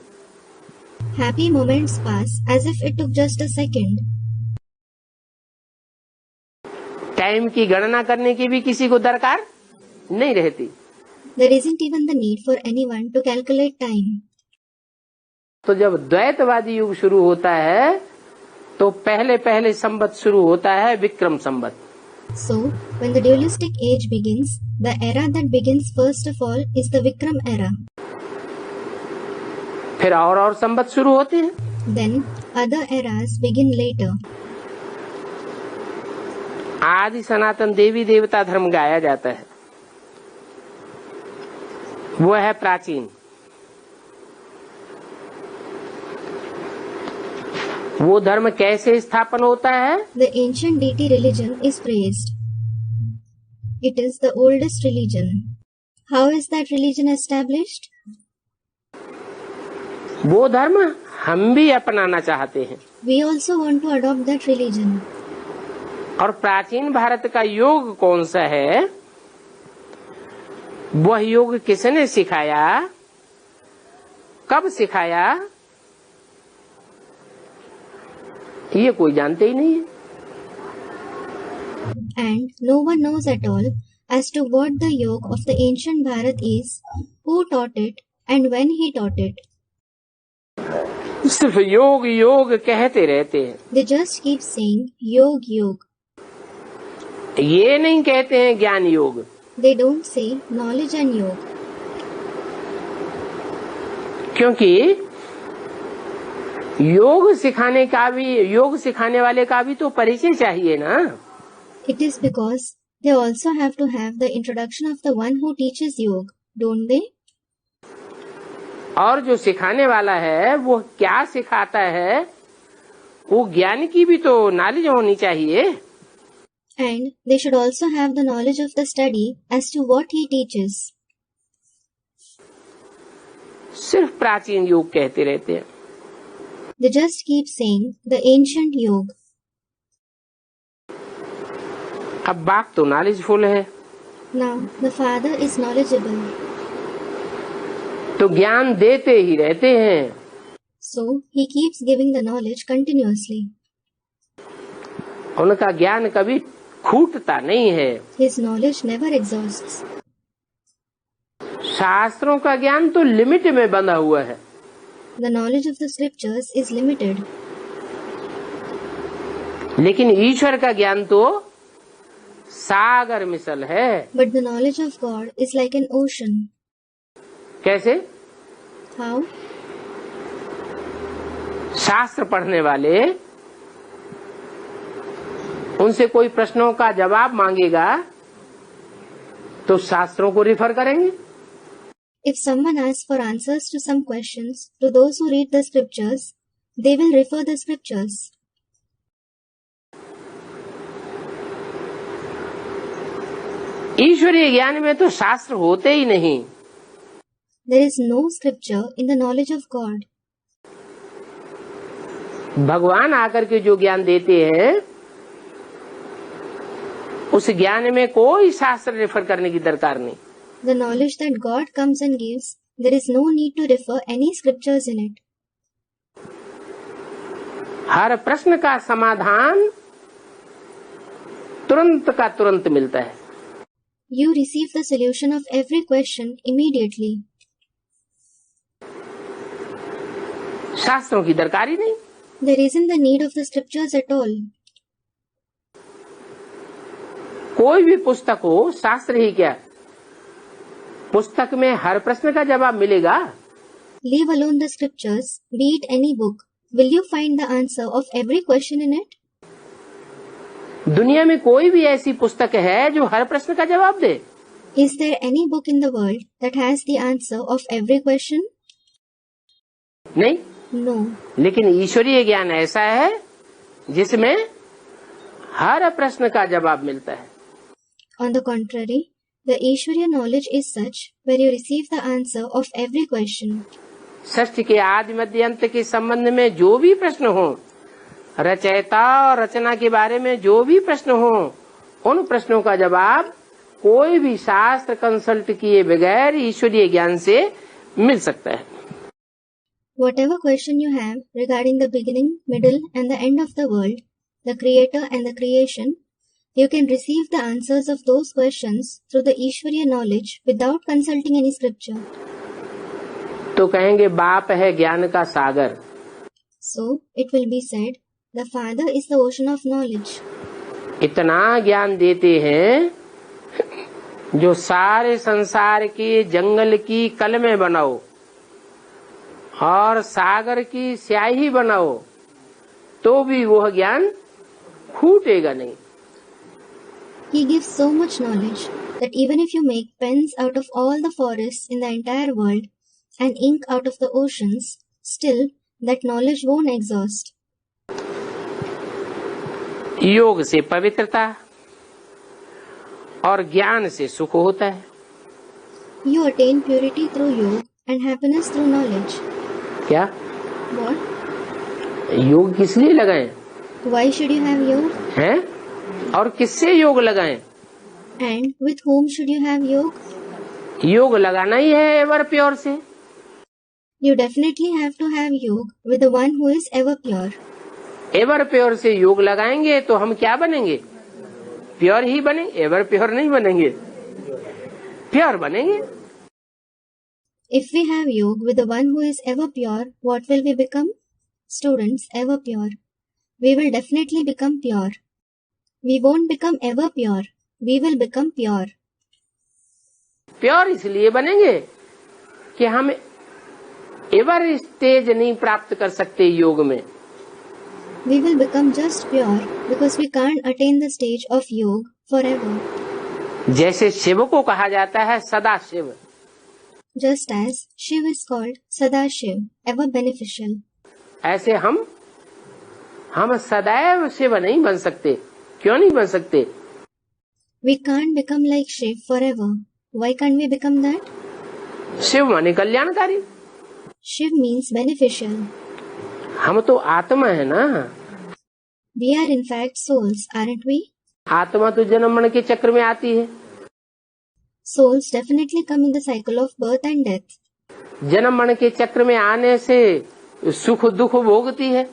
Happy moments pass as if it took just a second. Time की गणना करने की भी किसी को दरकार नहीं रहती। There isn't even the need for anyone to calculate time. तो जब द्वैतवादी युग शुरू होता है तो पहले पहले संवत शुरू होता है Vikram Samvat. So, when the dualistic age begins, the era that begins first of all is the Vikram era. फिर और संवत शुरू होते हैं। Then, other eras begin later. आदि सनातन देवी देवता धर्म गाया जाता है, वो है प्राचीन। वो धर्म कैसे स्थापन होता है? The ancient deity religion is praised. It is the oldest religion. How is that religion established? वो धर्म हम भी अपनाना चाहते हैं। We also want to adopt that religion. और प्राचीन भारत का योग कौन सा है? वह योग किसने सिखाया, कब सिखाया, ये कोई जानते ही नहीं है। And no one knows at all as to what the yoga of the ancient Bharat is, who taught it, and when he taught it. सिर्फ योग योग कहते रहते हैं। They just keep saying yoga yoga. ये नहीं कहते हैं ज्ञान योग। They don't say knowledge and yoga. क्योंकि योग सिखाने का भी, योग सिखाने वाले का भी तो परिचय चाहिए ना। It is because they also have to have the introduction of the one who teaches yoga, don't they? और जो सिखाने वाला है वो क्या सिखाता है, वो ज्ञान की भी तो नॉलेज होनी चाहिए। And they should also have the knowledge of the study as to what he teaches. सिर्फ प्राचीन योग कहते रहते हैं। They just keep saying the ancient yoga. अब बाप तो नॉलेजफुल है, Now the father is knowledgeable, तो ज्ञान देते ही रहते हैं। so he keeps giving the knowledge continuously. उनका ज्ञान कभी खूटता नहीं है। His knowledge never exhausts. शास्त्रों का ज्ञान तो लिमिट में बंधा हुआ है। The knowledge of the scriptures is limited. लेकिन ईश्वर का ज्ञान तो सागर मिसल है। But the knowledge of God is like an ocean. कैसे? How? शास्त्र पढ़ने वाले उनसे कोई प्रश्नों का जवाब मांगेगा तो शास्त्रों को रिफर करेंगे। If someone asks for answers to some questions to those who read the scriptures, they will refer the scriptures. ईश्वरीय ज्ञान में तो शास्त्र होते ही नहीं। There is no scripture in the knowledge of God. भगवान आकर के जो ज्ञान देते हैं उस ज्ञान में कोई शास्त्र रेफर करने की दरकार नहीं। The knowledge that God comes and gives, there is no need to refer any scriptures in it. हर प्रश्न का समाधान तुरंत का तुरंत मिलता है। You receive the solution of every question immediately. शास्त्रों की दरकार ही नहीं। There isn't the need of the scriptures at all. कोई भी पुस्तक हो, शास्त्र ही क्या, पुस्तक में हर प्रश्न का जवाब मिलेगा। Leave alone the scriptures, be it any book. Will you find the answer of every question in it? दुनिया में कोई भी ऐसी पुस्तक है जो हर प्रश्न का जवाब दे? Is there any book in the world that has the answer of every question? नहीं। No. लेकिन ईश्वरीय ज्ञान ऐसा है जिसमें हर प्रश्न का जवाब मिलता है। On the contrary, the Ishwariya knowledge is such where you receive the answer of every question. सृष्टि के आदि मध्य अंत के संबंध में जो भी प्रश्न हो, रचयिता और रचना के बारे में जो भी प्रश्न हो, उन प्रश्नों का जवाब कोई भी शास्त्र कंसल्ट किए बगैर ईश्वरीय ज्ञान से मिल सकता है। Whatever question you have regarding the beginning, middle and the end of the world, the creator and the creation, you can receive the answers of those questions through the Ishwariya knowledge without consulting any scripture. तो कहेंगे बाप है ज्ञान का सागर। So, it will be said, the Father is the ocean of knowledge. इतना ज्ञान देते हैं जो सारे संसार के जंगल की कलमें बनाओ और सागर की स्याही बनाओ तो भी वह ज्ञान फूटेगा नहीं। He gives so much knowledge that even if you make pens out of all the forests in the entire world and ink out of the oceans, still that knowledge won't exhaust. योग से पवित्रता और ज्ञान से सुख होता है। You attain purity through yoga and happiness through knowledge. क्या? What? योग किस लिए लगाएं? Why should you have yoga? हैं? और किससे योग लगाएं? And with whom should you have yoga? योग लगाना ही है एवर प्योर से। You definitely have to have yoga with the one who is ever pure. Ever pure से योग लगाएंगे तो हम क्या बनेंगे? प्योर ही बनेंगे, एवर प्योर नहीं बनेंगे, प्योर बनेंगे। If we have yoga with the one who is ever pure, what will we become? Students, ever pure. We will definitely become pure. We won't become ever pure. We will become pure. Pure इसलिए बनेंगे कि हम ever stage नहीं प्राप्त कर सकते योग में। We will become just pure because we can't attain the stage of yoga forever. जैसे शिव को कहा जाता है सदा Shiv, Just as Shiv is called Sadashiv, ever beneficial. ऐसे हम सदैव शिव नहीं बन सकते। क्यों नहीं बन सकते? We can't become like Shiv forever. Why can't we become that? Shiv माने कल्याणकारी। Shiv means beneficial. हम तो आत्मा है ना। We are in fact souls, aren't we? आत्मा तो जन्म मरण के चक्र में आती है। Souls definitely come in the cycle of birth and death. जन्म मरण के चक्र में आने से सुख दुख भोगती है।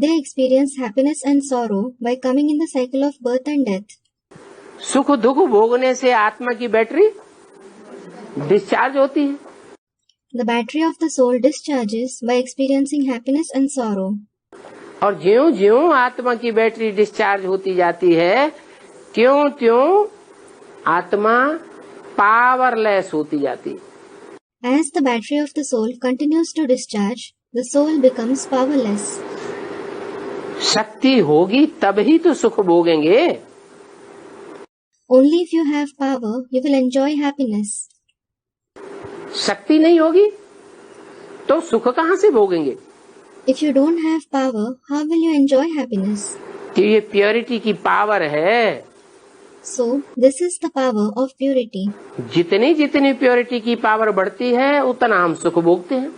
They experience happiness and sorrow by coming in the cycle of birth and death. सुख दुख भोगने से आत्मा की बैटरी डिस्चार्ज होती है। The battery of the soul discharges by experiencing happiness and sorrow. और ज्यों-ज्यों आत्मा की बैटरी डिस्चार्ज होती जाती है, त्यों-त्यों आत्मा पावरलेस होती जाती है। As the battery of the soul continues to discharge, the soul becomes powerless. शक्ति होगी तभी तो सुख भोगेंगे। Only if you have power, you will enjoy happiness. शक्ति नहीं होगी तो सुख कहाँ से भोगेंगे? If you don't have power, how will you enjoy happiness? कि ये प्योरिटी की पावर है। So, this is the power of purity. जितनी जितनी प्योरिटी की पावर बढ़ती है उतना हम सुख भोगते हैं।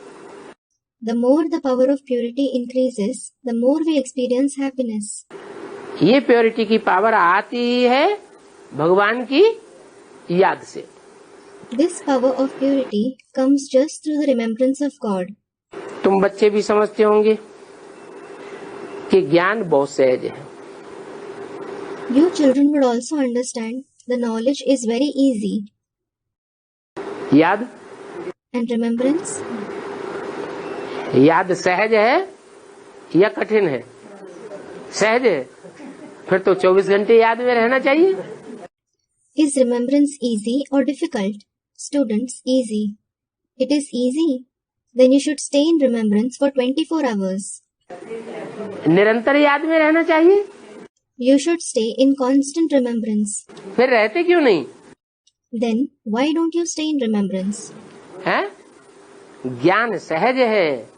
The more the power of purity increases, the more we experience happiness. ये प्योरिटी की पावर आती है भगवान की याद से। This power of purity comes just through the remembrance of God. तुम बच्चे भी समझते होंगे कि ज्ञान बहुत सहज है। You children would also understand the knowledge is very easy. याद And remembrance? याद सहज है या कठिन है? सहज है, फिर तो 24 घंटे याद में रहना चाहिए। Is remembrance easy or difficult? Students, easy. It is easy. Then you should stay in remembrance for 24 hours. निरंतर याद में रहना चाहिए। You should stay in constant remembrance. फिर रहते क्यों नहीं? Then, why don't you stay in remembrance? हैं? ज्ञान सहज है,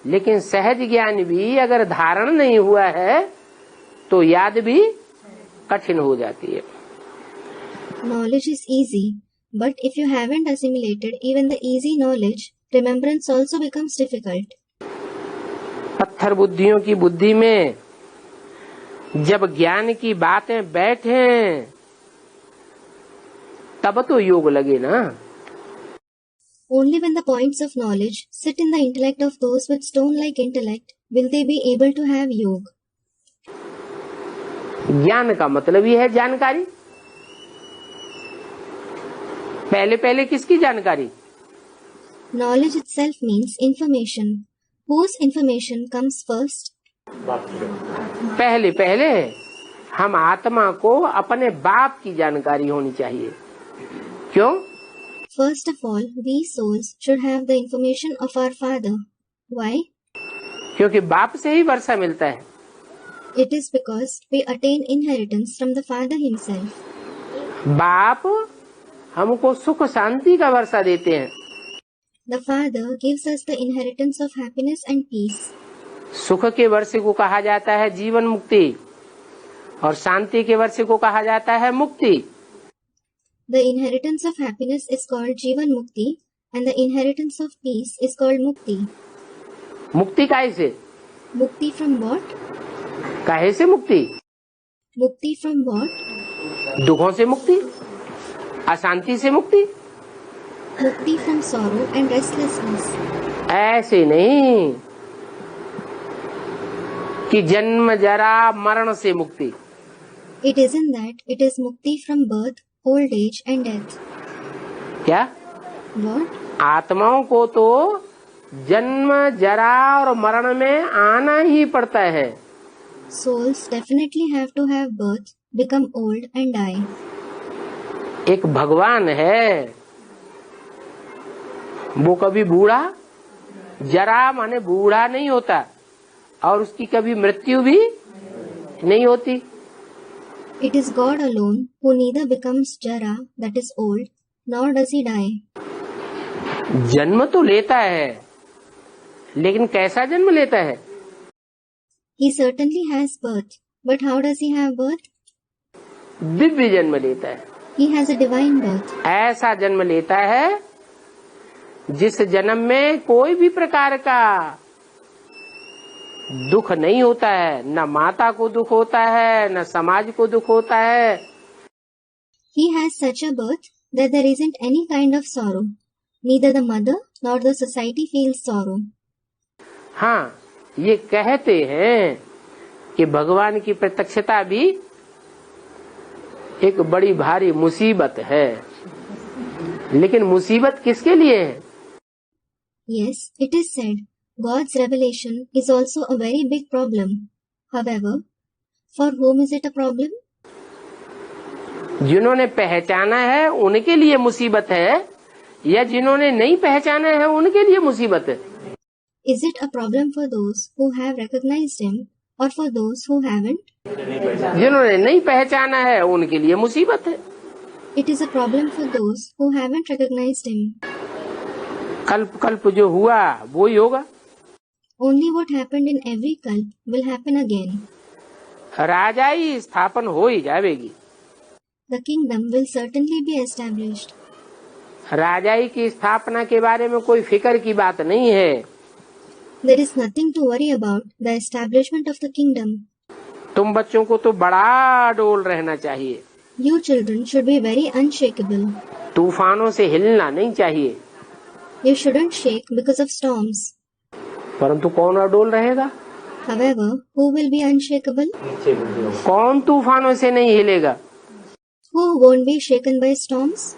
लेकिन सहज ज्ञान भी अगर धारण नहीं हुआ है तो याद भी कठिन हो जाती है। Knowledge is easy, but if you haven't assimilated even the easy knowledge, remembrance also becomes difficult. पत्थर बुद्धियों की बुद्धि में जब ज्ञान की बातें बैठे तब तो योग लगे ना। Only when the points of knowledge sit in the intellect of those with stone-like intellect will they be able to have yoga. ज्ञान का मतलब ही है जानकारी। पहले पहले किसकी जानकारी? Knowledge itself means information. Whose information comes first? पहले पहले हम आत्मा को अपने बाप की जानकारी होनी चाहिए। क्यों? First of all, we souls should have the information of our father. Why? क्योंकि बाप से ही वर्षा मिलता है। It is because we attain inheritance from the father himself. बाप हमको सुख शांति का वर्षा देते हैं। The father gives us the inheritance of happiness and peace. सुख के वर्षे को कहा जाता है जीवन मुक्ति और शांति के वर्षे को कहा जाता है मुक्ति। The inheritance of happiness is called Jivan Mukti and the inheritance of peace is called Mukti. मुक्ति काहे से? Mukti from what? काहे से मुक्ति? Mukti from what? दुखों से मुक्ति, अशांति से मुक्ति। Mukti from sorrow and restlessness. ऐसे नहीं कि जन्म जरा मरण से मुक्ति। It isn't that. It is Mukti from birth, old age and death. क्या? What? आत्माओं को तो जन्म जरा और मरण में आना ही पड़ता है। Souls definitely have to have birth, become old and die. एक भगवान है, वो कभी बूढ़ा, जरा माने बूढ़ा नहीं होता और उसकी कभी मृत्यु भी नहीं होती। It is God alone who neither becomes Jara, that is old, nor does he die. जन्म तो लेता है, लेकिन कैसा जन्म लेता है? He certainly has birth, but how does he have birth? Divya जन्म लेता है। He has a divine birth. ऐसा जन्म लेता है जिस जन्म में कोई भी प्रकार का दुख नहीं होता है, न माता को दुख होता है, न समाज को दुख होता है। He has such a birth that there isn't any kind of sorrow. Neither the mother nor the society feels sorrow. हाँ, ये कहते हैं कि भगवान की प्रत्यक्षता भी एक बड़ी भारी मुसीबत है, लेकिन मुसीबत किसके लिए है? Yes, it is said, God's revelation is also a very big problem. However, for whom is it a problem? जिन्होंने पहचाना है उनके लिए मुसीबत है या जिन्होंने नहीं पहचाना है उनके लिए मुसीबत है? Is it a problem for those who have recognized him or for those who haven't? जिन्होंने नहीं पहचाना है उनके लिए मुसीबत है। It is a problem for those who haven't recognized him. कल्प कल्प जो हुआ वो ही होगा। Only what happened in every kalp will happen again. राजाई स्थापन हो ही जाएगी। The kingdom will certainly be established. राजाई की स्थापना के बारे में कोई फिक्र की बात नहीं है। There is nothing to worry about the establishment of the kingdom. तुम बच्चों को तो बड़ा डोल रहना चाहिए। You children should be very unshakable. तूफानों से हिलना नहीं चाहिए। You shouldn't shake because of storms. परंतु कौन अडोल रहेगा? However, who will be unshakable? कौन तूफानों से नहीं हिलेगा? Who won't be shaken by storms?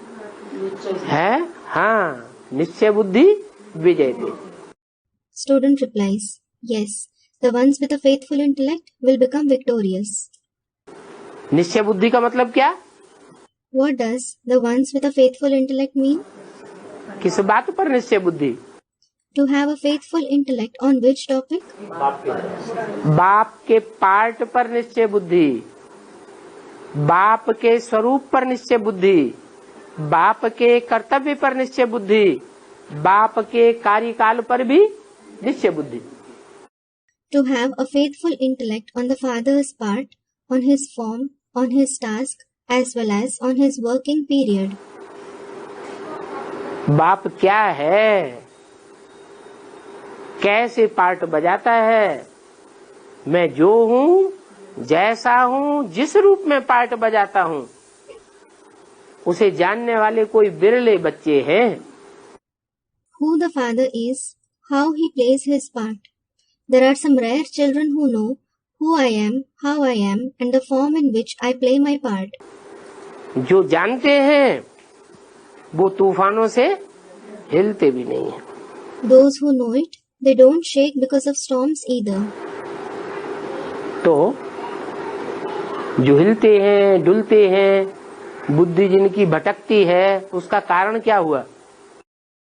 है हाँ, निश्चय बुद्धि विजयते। Student replies, yes, the ones with a faithful intellect will become victorious. निश्चय बुद्धि का मतलब क्या? What does the ones with a faithful intellect mean? किस बात पर निश्चय बुद्धि? To have a faithful intellect on which topic? बाप के पार्ट पर निश्चय बुद्धि, बाप के स्वरूप पर निश्चय बुद्धि, बाप के कर्तव्य पर निश्चय बुद्धि, बाप के कार्यकाल पर भी निश्चय बुद्धि। To have a faithful intellect on the father's part, on his form, on his task, as well as on his working period. बाप क्या है, कैसे पार्ट बजाता है, मैं जो हूँ, जैसा हूँ, जिस रूप में पार्ट बजाता हूँ, उसे जानने वाले कोई बिरले बच्चे हैं। Who the father is, how he plays his part. There are some rare children who know who I am, how I am, and the form in which I play my part. जो जानते हैं वो तूफानों से हिलते भी नहीं हैं। Those who know it, they don't shake because of storms either. तो जो हिलते हैं, डुलते हैं, बुद्धि जिनकी भटकती है, उसका कारण क्या हुआ?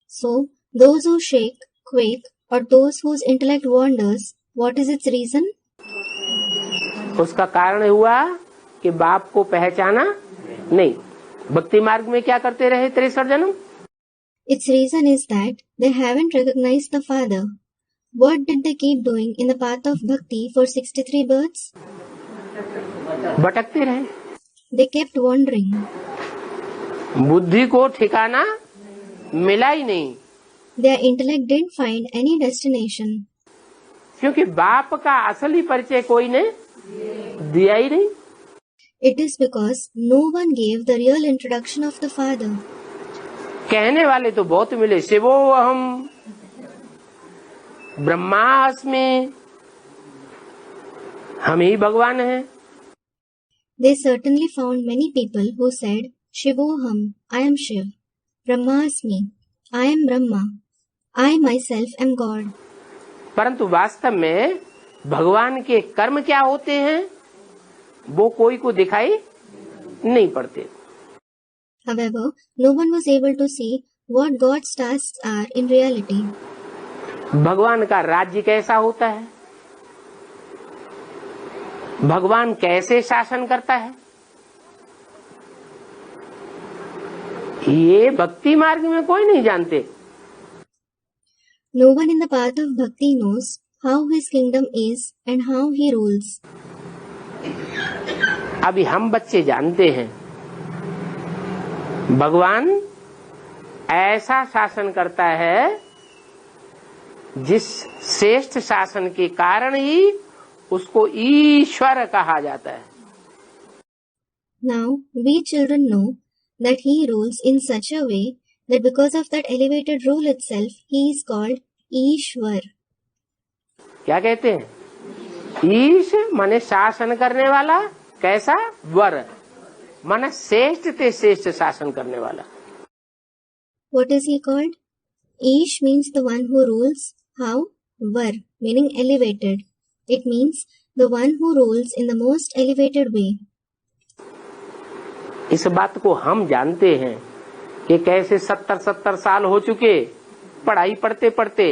So, those who shake, quake, or those whose intellect wanders, what is its reason? उसका कारण हुआ कि बाप को पहचाना नहीं। भक्ति मार्ग में क्या करते रहे 63 जन्म? Its reason is that they haven't recognized the Father. What did they keep doing in the path of bhakti for 63 births? भटकते रहे। They kept wandering. बुद्धि को ठिकाना मिला ही नहीं, Their intellect didn't find any destination. क्योंकि बाप का असली परिचय कोई ने दिया ही नहीं। It is because no one gave the real introduction of the Father. कहने वाले तो बहुत मिले, शिवोऽहम्, ब्रह्मास्मि, हम ही भगवान हैं। They certainly found many people who said, Shivoham, I am Shiv. Brahmasmi, I am Brahma. I myself am God. परंतु वास्तव में भगवान के कर्म क्या होते हैं वो कोई को दिखाई नहीं पड़ते। However, no one was able to see what God's tasks are in reality. भगवान का राज्य कैसा होता है, भगवान कैसे शासन करता है, ये भक्ति मार्ग में कोई नहीं जानते। No one in the path of bhakti knows how his kingdom is and how he rules. अभी हम बच्चे जानते हैं भगवान ऐसा शासन करता है जिस श्रेष्ठ शासन के कारण ही उसको ईश्वर कहा जाता है। Now, we children know that he rules in such a way that because of that elevated rule itself, he is called Ishwar. क्या कहते हैं? ईश माने शासन करने वाला, कैसा? वर माने श्रेष्ठ ते श्रेष्ठ शासन करने वाला। What is he called? Ish means the one who rules. How? Var, meaning elevated. It means the one who rules in the most elevated way. इस बात को हम जानते हैं कि कैसे 70 साल हो चुके पढ़ाई पढ़ते पढ़ते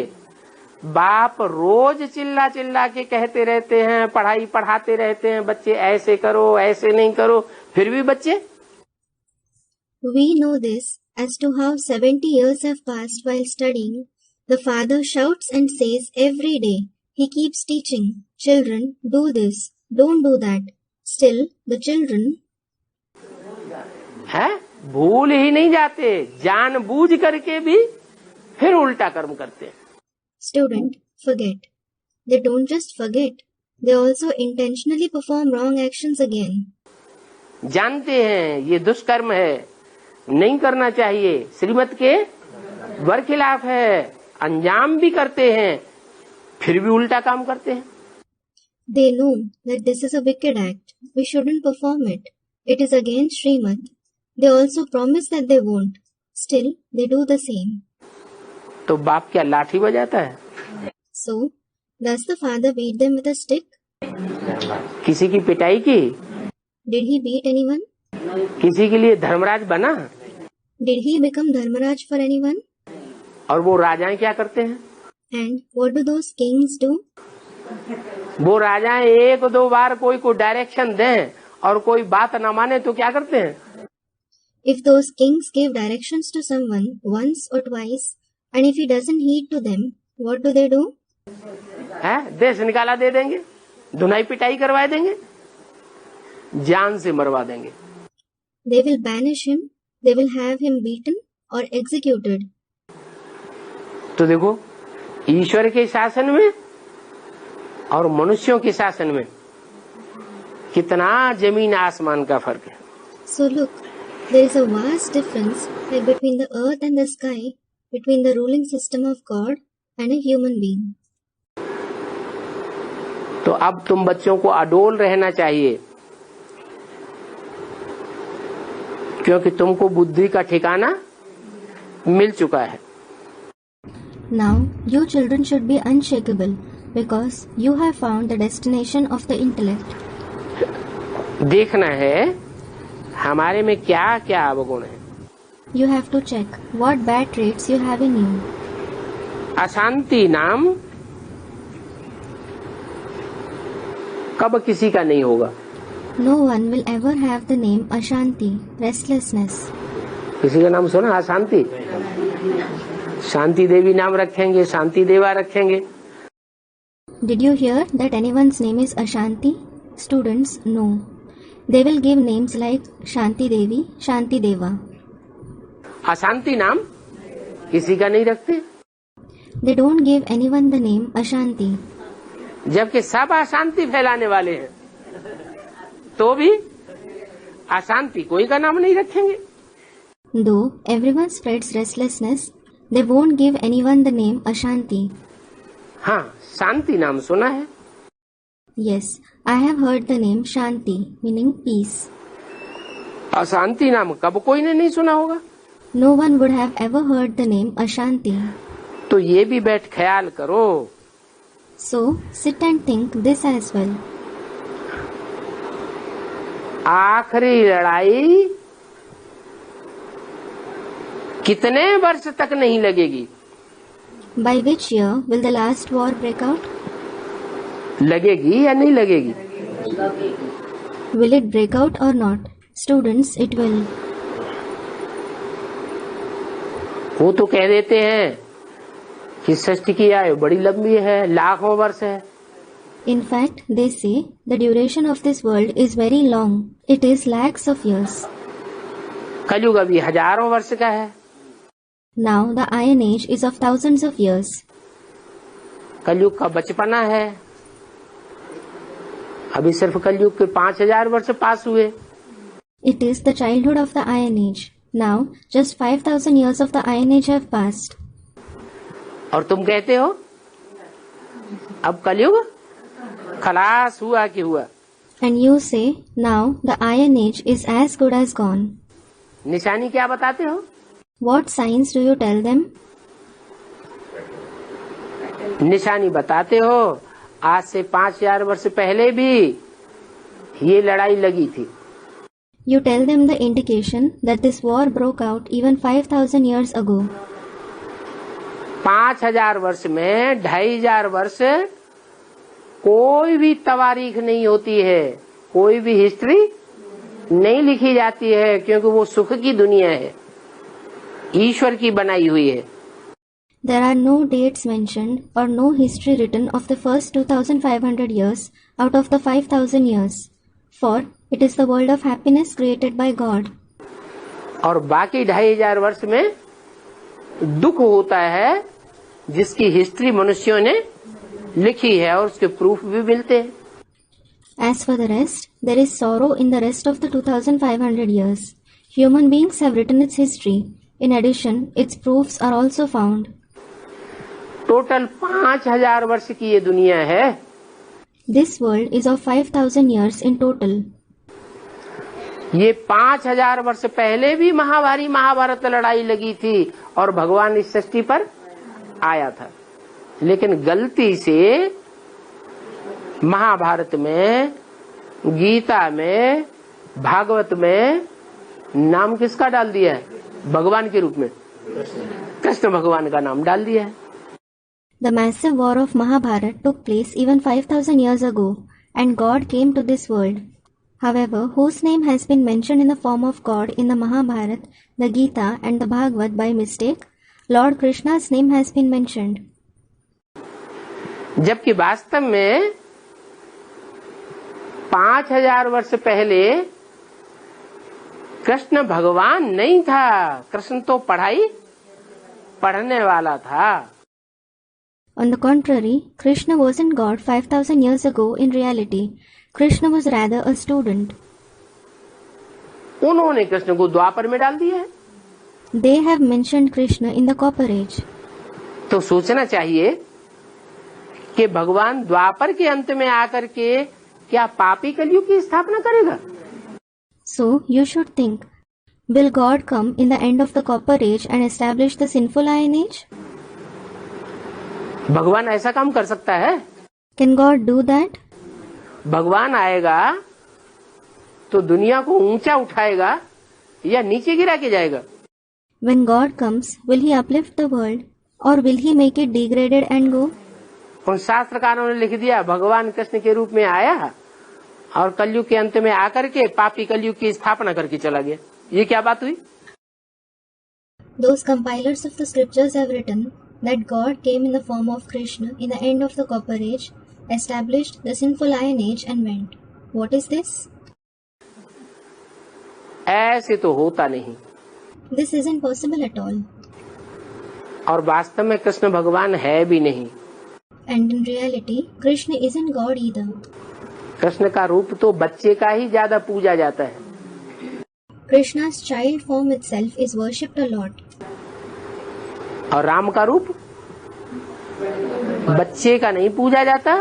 बाप रोज चिल्ला चिल्ला के कहते रहते हैं, पढ़ाई पढ़ाते रहते हैं, बच्चे ऐसे करो ऐसे नहीं करो, फिर भी बच्चे We know this as to how 70 years have passed while studying. The father shouts and says every day. He keeps teaching. Children, do this. Don't do that. Still, the children है भूल ही नहीं जाते, जानबूझ करके भी फिर उल्टा कर्म करते हैं। Student, forget. They don't just forget. They also intentionally perform wrong actions again. जानते हैं ये दुष्कर्म है, नहीं करना चाहिए, श्रीमत के बरखिलाफ है, अंजाम भी करते हैं, फिर भी उल्टा काम करते हैं। They know that this is a wicked act. We shouldn't perform it. It is against Srimad. They also promise that they won't. Still, they do the same. तो बाप क्या लाठी बजाता है? So, does the father beat them with a stick? किसी की पिटाई की? Did he beat anyone? किसी के लिए धर्मराज बना? Did he become Dharmaraj for anyone? और वो राजाएं क्या करते हैं? And what do those kings do? वो राजाएं एक दो बार कोई को डायरेक्शन दें और कोई बात न माने तो क्या करते हैं? If those kings give directions to someone once or twice, and if he doesn't heed to them, what do they do? है देश निकाला दे देंगे, धुनाई पिटाई करवा देंगे, जान से मरवा देंगे। They will banish him, they will have him beaten or executed. तो देखो ईश्वर के शासन में और मनुष्यों के शासन में कितना जमीन आसमान का फर्क है। So look, there is a vast difference like between the earth and the sky, between the ruling system of God and a human being. तो अब तुम बच्चों को अडोल रहना चाहिए, क्योंकि तुमको बुद्धि का ठिकाना मिल चुका है। Now, you children should be unshakable because you have found the destination of the intellect. देखना है हमारे में क्या क्या अवगुण है। You have to check what bad traits you have in you. अशांति नाम कब किसी का नहीं होगा। No one will ever have the name Ashanti, restlessness. किसी का नाम सुना अशांति? शांति देवी नाम रखेंगे, शांति देवा रखेंगे। Did you hear that anyone's name is Ashanti? Students, no. They will give names like Shanti Devi, Shanti Deva. अशांति नाम किसी का नहीं रखते, They don't give anyone the name Ashanti. जबकि सब अशांति फैलाने वाले हैं, तो भी अशांति कोई का नाम नहीं रखेंगे। Though everyone spreads restlessness, they won't give anyone the name Ashanti. हाँ, शांति नाम सुना है। Yes, I have heard the name Shanti, meaning peace. अशांति नाम कब कोई ने नहीं सुना होगा। No one would have ever heard the name Ashanti. तो ये भी बैठ ख्याल करो। So, sit and think this as well. आखिरी लड़ाई कितने वर्ष तक नहीं लगेगी? By which year will the last war break out? लगेगी या नहीं लगेगी? Will it break out or not? Students, it will. वो तो कह देते हैं कि सृष्टि की आयु बड़ी लंबी है, लाखों वर्ष है। In fact, they say the duration of this world is very long. It is lakhs of years. कलयुग अभी हजारों वर्ष का है। Now the Iron Age is of thousands of years. कलयुग का बचपना है, अभी सिर्फ कलयुग के 5000 वर्ष पास हुए। It is the childhood of the Iron Age. Now just 5000 years of the Iron Age have passed. और तुम कहते हो अब कलयुग खलास हुआ कि हुआ। And you say now the Iron Age is as good as gone. निशानी क्या बताते हो? What signs do you tell them? निशानी बताते हो आज से 5000 वर्ष पहले भी ये लड़ाई लगी थी। You tell them the indication that this war broke out even 5000 years ago. 5000 वर्ष में 2500 वर्ष कोई भी तवारीख नहीं होती है, कोई भी हिस्ट्री नहीं लिखी जाती है, क्योंकि वो सुख की दुनिया है, ईश्वर की बनाई हुई है। There are no dates mentioned or no history written of the first 2500 years out of the 5000 years, for it is the world of happiness created by God. और बाकी 2500 वर्ष में दुख होता है, जिसकी हिस्ट्री मनुष्यों ने लिखी है और उसके प्रूफ भी मिलते हैं। As for the rest, there is sorrow in the rest of the 2500 years. Human beings have written its history. In addition, its proofs are also found. Total 5000 वर्ष की ये दुनिया है। This world is of 5000 years in total. ये 5000 वर्ष पहले भी महाभारी महाभारत लड़ाई लगी थी और भगवान इस सृष्टि पर आया था, लेकिन गलती से महाभारत में, गीता में, भागवत में नाम किसका डाल दिया है? भगवान के रूप में कृष्ण भगवान का नाम डाल दिया है। The massive war of Mahabharata took place even 5000 years ago, and God came to this world. However, whose name has been mentioned in the form of God in the Mahabharata, the Gita and the Bhagavad by mistake, Lord Krishna's name has been mentioned. जबकि वास्तव में 5000 वर्ष पहले कृष्ण भगवान नहीं था, कृष्ण तो पढ़ने वाला था। On the contrary, Krishna wasn't God 5000 years ago in reality. Krishna was rather a student. उन्होंने कृष्ण को द्वापर में डाल दिया है। They have mentioned Krishna in the Copper Age. तो सोचना चाहिए कि भगवान द्वापर के अंत में आकर के क्या पापी कलयुग की स्थापना करेगा? So, you should think, will God come in the end of the Copper Age and establish the sinful Iron Age? भगवान ऐसा काम कर सकता है? Can God do that? भगवान आएगा तो दुनिया को ऊंचा उठाएगा या नीचे गिरा के जाएगा? When God comes, will He uplift the world or will He make it degraded and go? उन शास्त्रकारों ने लिख दिया भगवान कृष्ण के रूप में आया और कलयुग के अंत में आकर के पापी कलयुग की स्थापना करके चला गया। ये क्या बात हुई? Those compilers of the scriptures have written that God came in the form of Krishna in the end of the Copper Age, established the sinful Iron Age and went. What is this? ऐसे तो होता नहीं। This isn't possible at all. और वास्तव में कृष्ण भगवान है भी नहीं। And in reality, Krishna isn't God either. Krishna का रूप तो बच्चे का ही ज्यादा पूजा जाता है। Krishna's child form itself is worshipped a lot. और राम का रूप बच्चे का नहीं पूजा जाता,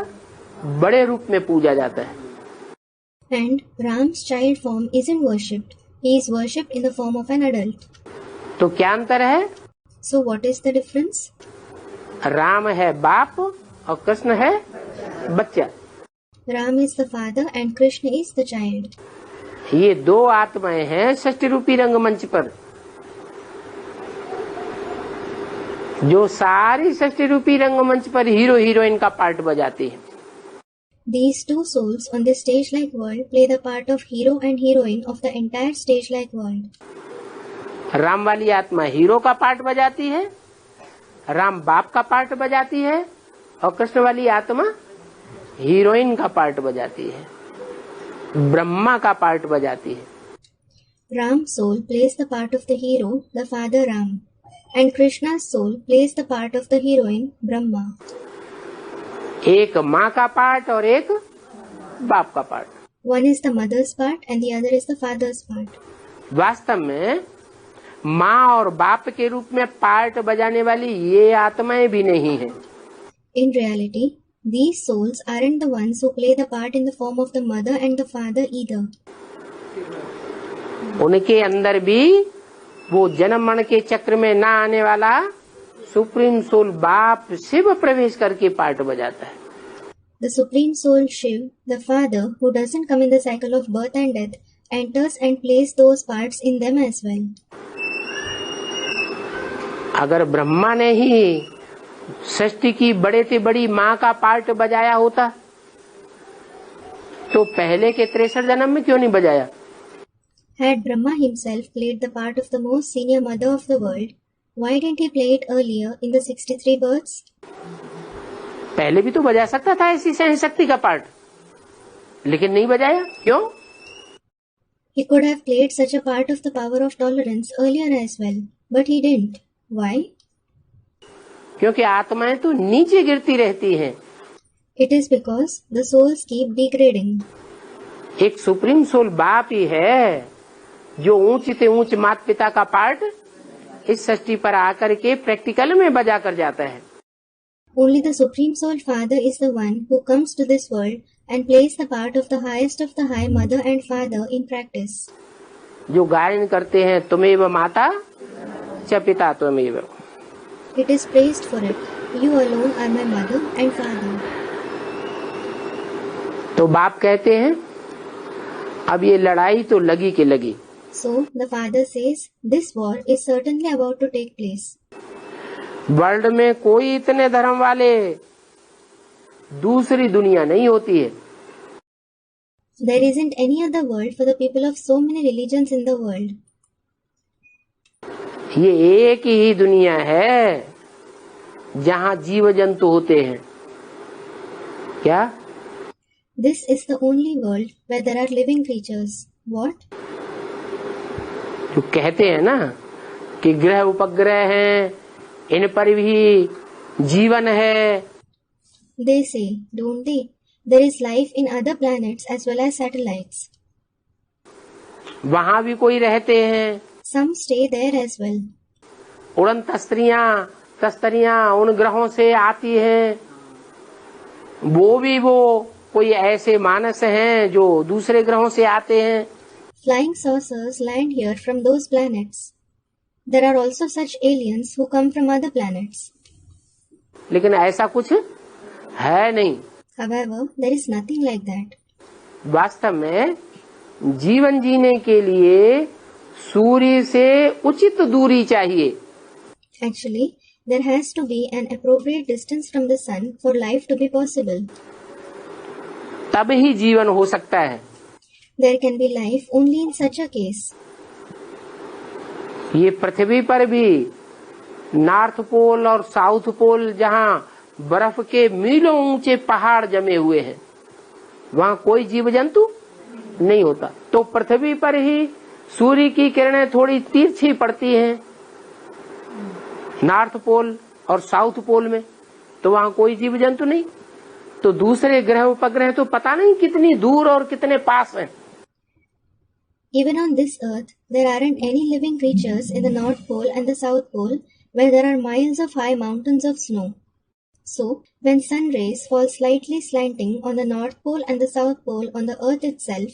बड़े रूप में पूजा जाता है। And Ram's child form isn't worshipped. He is worshipped in the form of an adult. तो क्या अंतर है? So what is the difference? Ram है बाप और कृष्ण है बच्चा। Ram is the father and Krishna is the child. ये दो आत्माएं हैं षष्ठी रूपी रंगमंच पर, जो सारी षष्ठी रूपी रंगमंच पर हीरो हीरोइन का पार्ट बजाती है। These two souls on this stage-like world play the part of hero and heroine of the entire stage-like world. Ram वाली आत्मा हीरो का पार्ट बजाती है, राम बाप का पार्ट बजाती है, और कृष्ण वाली आत्मा हीरोइन का पार्ट बजाती है, ब्रह्मा का पार्ट बजाती है। Ram's soul plays the part of the hero, the father Ram, and Krishna's soul plays the part of the heroine, Brahma. एक माँ का पार्ट और एक बाप का part. One is the mother's part and the other is the father's part. वास्तव में माँ और बाप के रूप में पार्ट बजाने वाली ये आत्माएं भी नहीं है। In reality, these souls aren't the ones who play the part in the form of the mother and the father either. उनके अंदर भी वो जन्म मरण के चक्र में ना आने वाला सुप्रीम सोल बाप शिव प्रवेश करके पार्ट बजाता है। The supreme soul Shiv, the father who doesn't come in the cycle of birth and death, enters and plays those parts in them as well. अगर ब्रह्मा ने ही सृष्टि की बड़े से बड़ी माँ का पार्ट बजाया होता तो पहले के 63 जन्म में क्यों नहीं बजाया? Had Brahma himself played the part of the most senior mother of the world, why didn't he play it earlier in the 63 births? पहले भी तो बजा सकता था ऐसी सहन शक्ति का पार्ट, लेकिन नहीं बजाया। क्यों? He could have played such a part of the power of tolerance earlier as well, but he didn't. Why? क्योंकि आत्माएं तो नीचे गिरती रहती हैं। It is because the souls keep degrading. एक सुप्रीम सोल बाप ही है जो ऊंच से ऊंच माता पिता का पार्ट इस सृष्टि पर आकर के प्रैक्टिकल में बजा कर जाता है। Only the Supreme Soul Father is the one who comes to this world and plays the part of the highest of the high mother and father in practice. जो गायन करते हैं तुमेव माता च पिता त्वमेव। It is praised for it. You alone are my mother and father. तो बाप कहते हैं अब ये लड़ाई तो लगी के लगी। So the father says, this war is certainly about to take place. World में कोई इतने धर्म वाले दूसरी दुनिया नहीं होती है। There isn't any other world for the people of so many religions in the world. ये एक ही दुनिया है जहाँ जीव जंतु होते हैं। क्या? This is the only world where there are living creatures. What? जो कहते हैं ना कि ग्रह उपग्रह हैं, इन पर भी जीवन है। They say, don't they? There is life in other planets as well as satellites. वहाँ भी कोई रहते हैं। Some stay there as well. उड़न तस्तरियां उन ग्रहों से आती हैं। वो कोई ऐसे मानस हैं जो दूसरे ग्रहों से आते हैं। Flying saucers land here from those planets. There are also such aliens who come from other planets. लेकिन ऐसा कुछ है नहीं। However, there is nothing like that. वास्तव में जीवन जीने के लिए सूर्य से उचित दूरी चाहिए। Actually, there has to be an appropriate distance from the sun for life to be possible. तब ही जीवन हो सकता है। There can be life only in such a case. ये पृथ्वी पर भी नॉर्थ पोल और साउथ पोल जहाँ बर्फ के मीलों ऊंचे पहाड़ जमे हुए हैं, वहाँ कोई जीव जंतु नहीं होता। तो पृथ्वी पर ही सूर्य की किरणें थोड़ी तिरछी पड़ती हैं नॉर्थ पोल और साउथ पोल में, तो वहाँ कोई जीव जंतु नहीं। तो दूसरे ग्रह उपग्रह तो पता नहीं कितनी दूर और कितने पास हैं। Even on this earth, there aren't any living creatures in the North Pole and the South Pole where there are miles of high mountains of snow. So, when sun rays fall slightly slanting on the North Pole and the South Pole on the earth itself,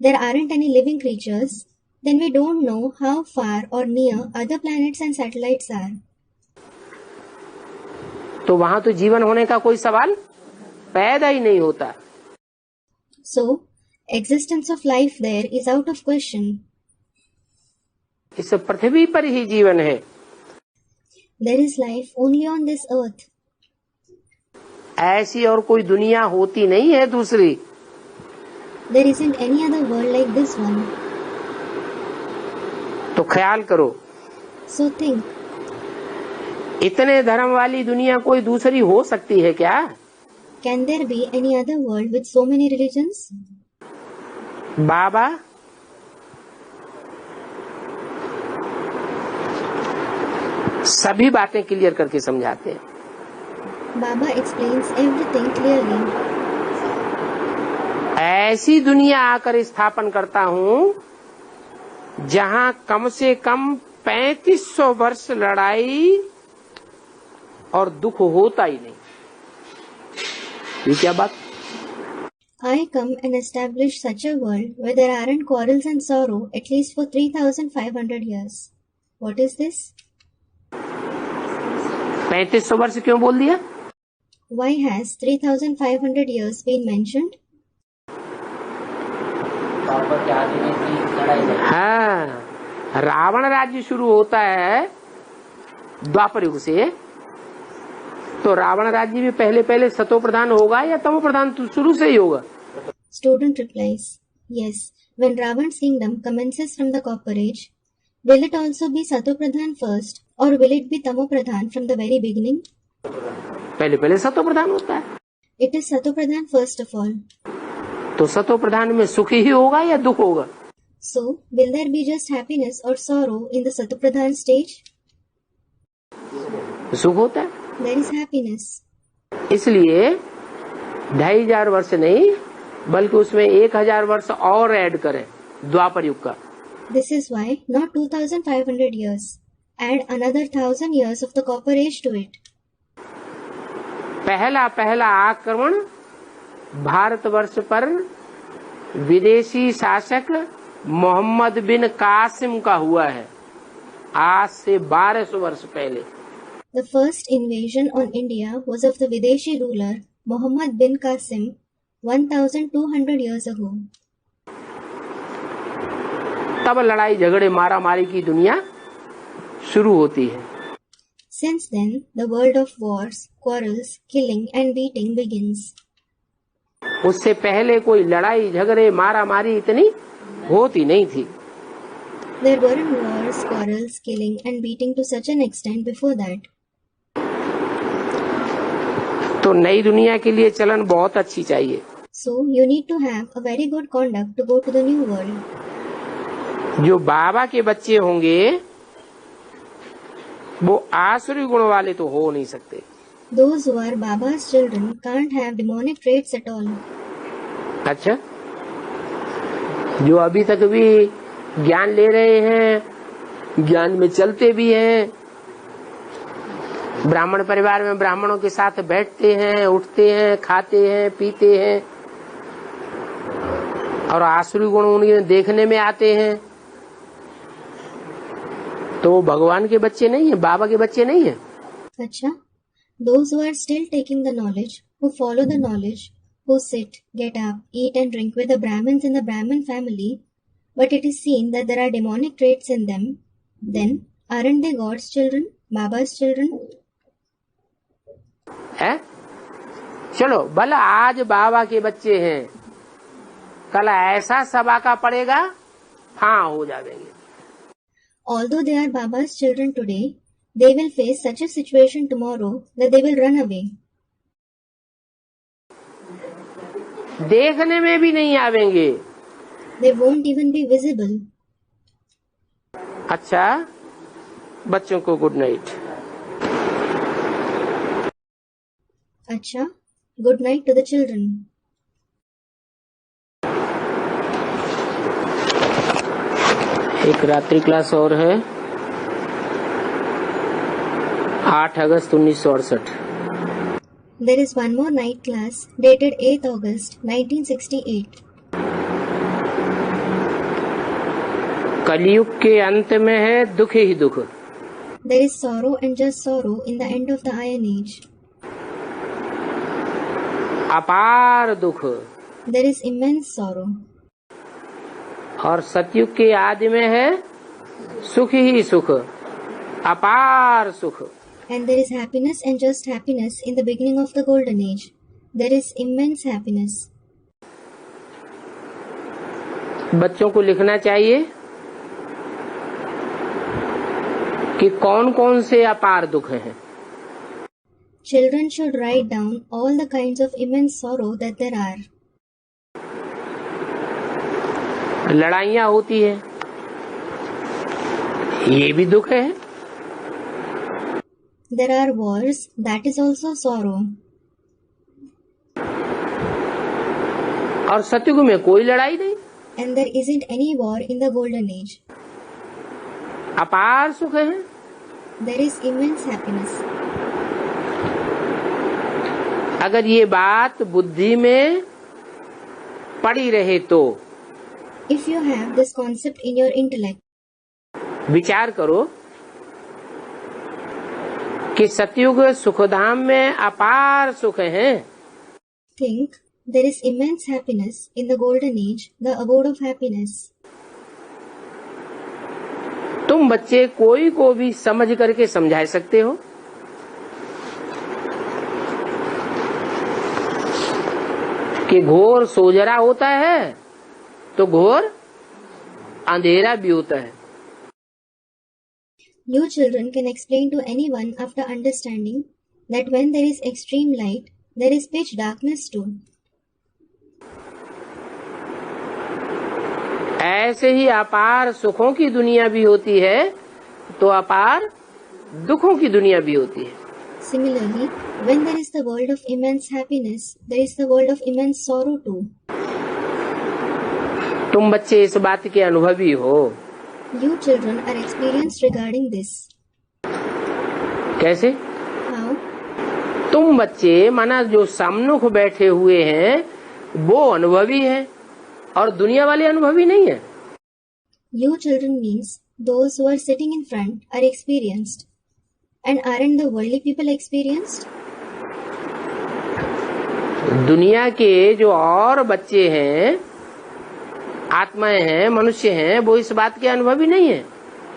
there aren't any living creatures, then we don't know how far or near other planets and satellites are. तो वहाँ तो जीवन होने का कोई सवाल पैदा ही नहीं होता। So, existence of life there is out of question. इस पृथ्वी पर ही जीवन है। There is life only on this earth. ऐसी और कोई दुनिया होती नहीं है दूसरी। There isn't any other world like this one. तो ख्याल करो, So think, इतने धर्म वाली दुनिया कोई दूसरी हो सकती है क्या? can there be any other world with so many religions? बाबा सभी बातें क्लियर करके समझाते हैं। Baba explains everything clearly. ऐसी दुनिया आकर स्थापन करता हूँ जहाँ कम से कम 3500 वर्ष लड़ाई और दुख होता ही नहीं। ये क्या बात? I come and establish such a world where there aren't quarrels and sorrow at least for 3,500 years. What is this? 3500 वर्ष क्यों बोल दिया? Why has 3,500 years been mentioned? हाँ, रावण राज्य शुरू होता है द्वापर युग से, तो रावण राज्य भी पहले सतो प्रधान होगा या तमो प्रधान शुरू से ही होगा? Student replies, yes, when Ravan's kingdom commences from the Copper Age, will it also be Satopradhan first, or will it be Tamopradhan from the very beginning? पहले पहले सतोप्रधान होता है। It is Satopradhan first of all. तो सतोप्रधान में सुख ही होगा या दुख होगा? So, will there be just happiness or sorrow in the Satopradhan stage? सुख होता है। There is happiness. इसलिए 2500 वर्ष नहीं बल्कि उसमें 1000 वर्ष और ऐड करें द्वापर युग का। This is why not 2500 years. Add another 1000 years of the Copper Age to it. पहला आक्रमण भारतवर्ष पर विदेशी शासक मोहम्मद बिन कासिम का हुआ है, आज से 1200 वर्ष पहले। The first invasion on India was of the Videshi ruler Muhammad bin Qasim 1200 years ago. तब लड़ाई झगड़े मारा मारी की दुनिया शुरू होती है। Since then, the world of wars, quarrels, killing and beating begins. उससे पहले कोई लड़ाई झगड़े मारा मारी इतनी होती नहीं थी। There weren't wars, quarrels, killing and beating to such an extent before that. तो नई दुनिया के लिए चलन बहुत अच्छी चाहिए। So, you need to have a very good conduct to go to the new world. जो बाबा के बच्चे होंगे वो आसुरी गुण वाले तो हो नहीं सकते। Those who are Baba's children can't have demonic traits at all. अच्छा, जो अभी तक भी ज्ञान ले रहे हैं, ज्ञान में चलते भी हैं, ब्राह्मण परिवार में ब्राह्मणों के साथ बैठते हैं, उठते हैं, खाते हैं, पीते हैं और आसुरी गुण उन्हें देखने में आते हैं, तो वो भगवान के बच्चे नहीं है, बाबा के बच्चे नहीं है। अच्छा, those who are still taking the knowledge, who follow the knowledge, who sit, get up, eat and drink with the Brahmins in the Brahmin family, but it is seen that there are demonic traits in them, then aren't they God's children, Baba's children? है? चलो भला आज बाबा के बच्चे हैं, कल ऐसा सभा का पड़ेगा, हाँ हो जाएंगे। Although they are Baba's children today, they will face such a situation tomorrow that they will run away. देखने में भी नहीं आवेंगे। They won't even be visible. अच्छा, बच्चों को good night. Acha, good night to the children. एक रात्रि क्लास और है, 8 अगस्त 1968। There is one more night class dated 8th August 1968. कलयुग के अंत में है दुख ही दुख। There is sorrow and just sorrow in the end of the Iron Age. अपार दुख। There is immense sorrow. और सतयुग के आदि में है सुख ही सुख, अपार सुख। And there is happiness and just happiness in the beginning of the Golden Age. There is immense happiness. बच्चों को लिखना चाहिए कि कौन कौन से अपार दुख हैं। Children should write down all the kinds of immense sorrow that there are. लड़ाइयाँ होती है, ये भी दुख है। There are wars, that is also sorrow. और सतयुग में कोई लड़ाई नहीं। And there isn't any war in the Golden Age. अपार सुख है। There is immense happiness. अगर ये बात बुद्धि में पड़ी रहे तो If you have this concept in your intellect, विचार करो कि सतयुग सुखधाम में अपार सुख हैं। think there is immense happiness in the Golden Age, the abode of happiness. तुम बच्चे कोई को भी समझ करके समझा सकते हो। कि घोर सोजरा होता है तो घोर अंधेरा भी होता है। You children can explain to anyone after understanding that when there is extreme light, there is pitch darkness too. ऐसे ही अपार सुखों की दुनिया भी होती है तो अपार दुखों की दुनिया भी होती है। Similarly, when there is the world of immense happiness, there is the world of immense sorrow too. तुम बच्चे इस बात के अनुभवी हो। You children are experienced regarding this. कैसे? How? तुम बच्चे माना जो सम्मुख बैठे हुए हैं वो अनुभवी हैं और दुनिया वाले अनुभवी नहीं है। You children means those who are sitting in front are experienced. And aren't the worldly people experienced? दुनिया के जो और बच्चे हैं, आत्माएं हैं, मनुष्य हैं, वो इस बात के अनुभवी नहीं है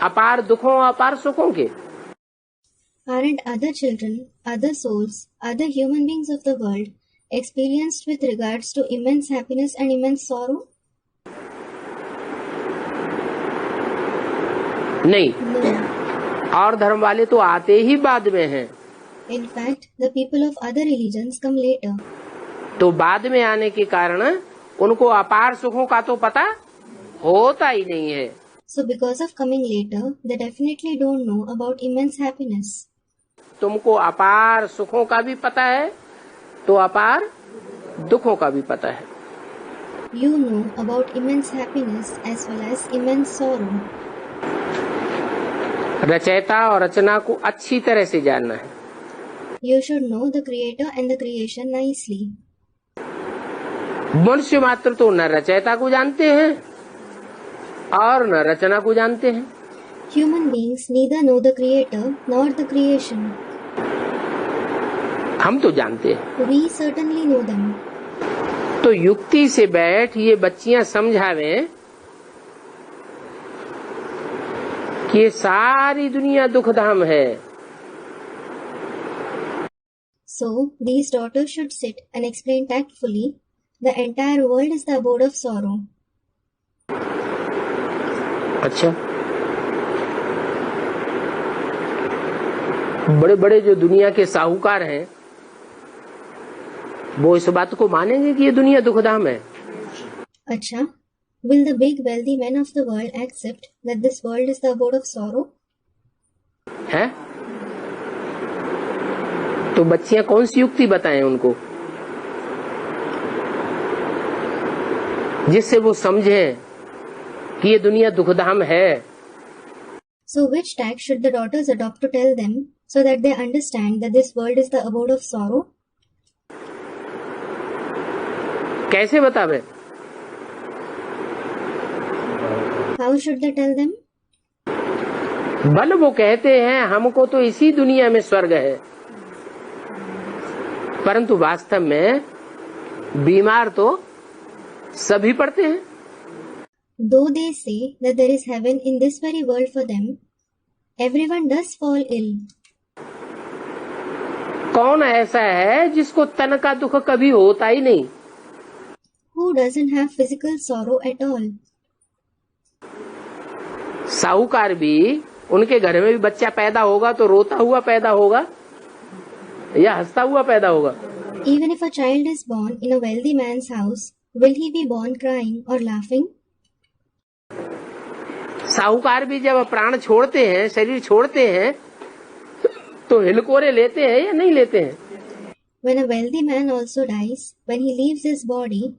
अपार दुखों अपार सुखों के। Aren't other children, other souls, other human beings of the world experienced with regards to immense happiness and immense sorrow? नहीं। No. और धर्म वाले तो आते ही बाद में हैं। In fact, the people of other religions come later. तो बाद में आने के कारण उनको अपार सुखों का तो पता होता ही नहीं है। So because of coming later, they definitely don't know about immense happiness. तुमको अपार सुखों का भी पता है तो अपार दुखों का भी पता है। You know about immense happiness as well as immense sorrow. रचयिता और रचना को अच्छी तरह से जानना है। You should know the creator and the creation nicely. मनुष्य मात्र तो न रचयिता को जानते हैं और न रचना को जानते हैं। Human beings neither know the creator nor the creation. हम तो जानते हैं। We certainly know them. तो युक्ति से बैठ ये बच्चियां समझावें कि ये सारी दुनिया दुखधाम है। So, these daughters should sit and explain tactfully, the entire world is the abode of sorrow. अच्छा, बड़े बड़े जो दुनिया के साहूकार हैं वो इस बात को मानेंगे कि ये दुनिया दुखधाम है। Acha, will the big wealthy men of the world accept that this world is the abode of sorrow? है? तो बच्चियां कौन सी युक्ति बताएं उनको जिससे वो समझें कि ये दुनिया दुखधाम है। So which tact should the daughters adopt to tell them so that they understand that this world is the abode of sorrow? कैसे बतावे? How should they tell them? बल वो कहते हैं हमको तो इसी दुनिया में स्वर्ग है, परंतु वास्तव में बीमार तो सभी पड़ते हैं। Though they say that there is heaven in this very world for them, everyone does fall ill. कौन ऐसा है जिसको तन का दुख कभी होता ही नहीं? Who doesn't have physical sorrow at all? साहूकार भी उनके घर में भी बच्चा पैदा होगा तो रोता हुआ पैदा होगा या हंसता हुआ पैदा होगा? Even if a child is born in a wealthy man's house, will he be born crying or laughing? साहूकार भी जब प्राण छोड़ते हैं, शरीर छोड़ते हैं, तो हिलकोरे लेते हैं या नहीं लेते हैं? When a wealthy man also dies, when he leaves his body,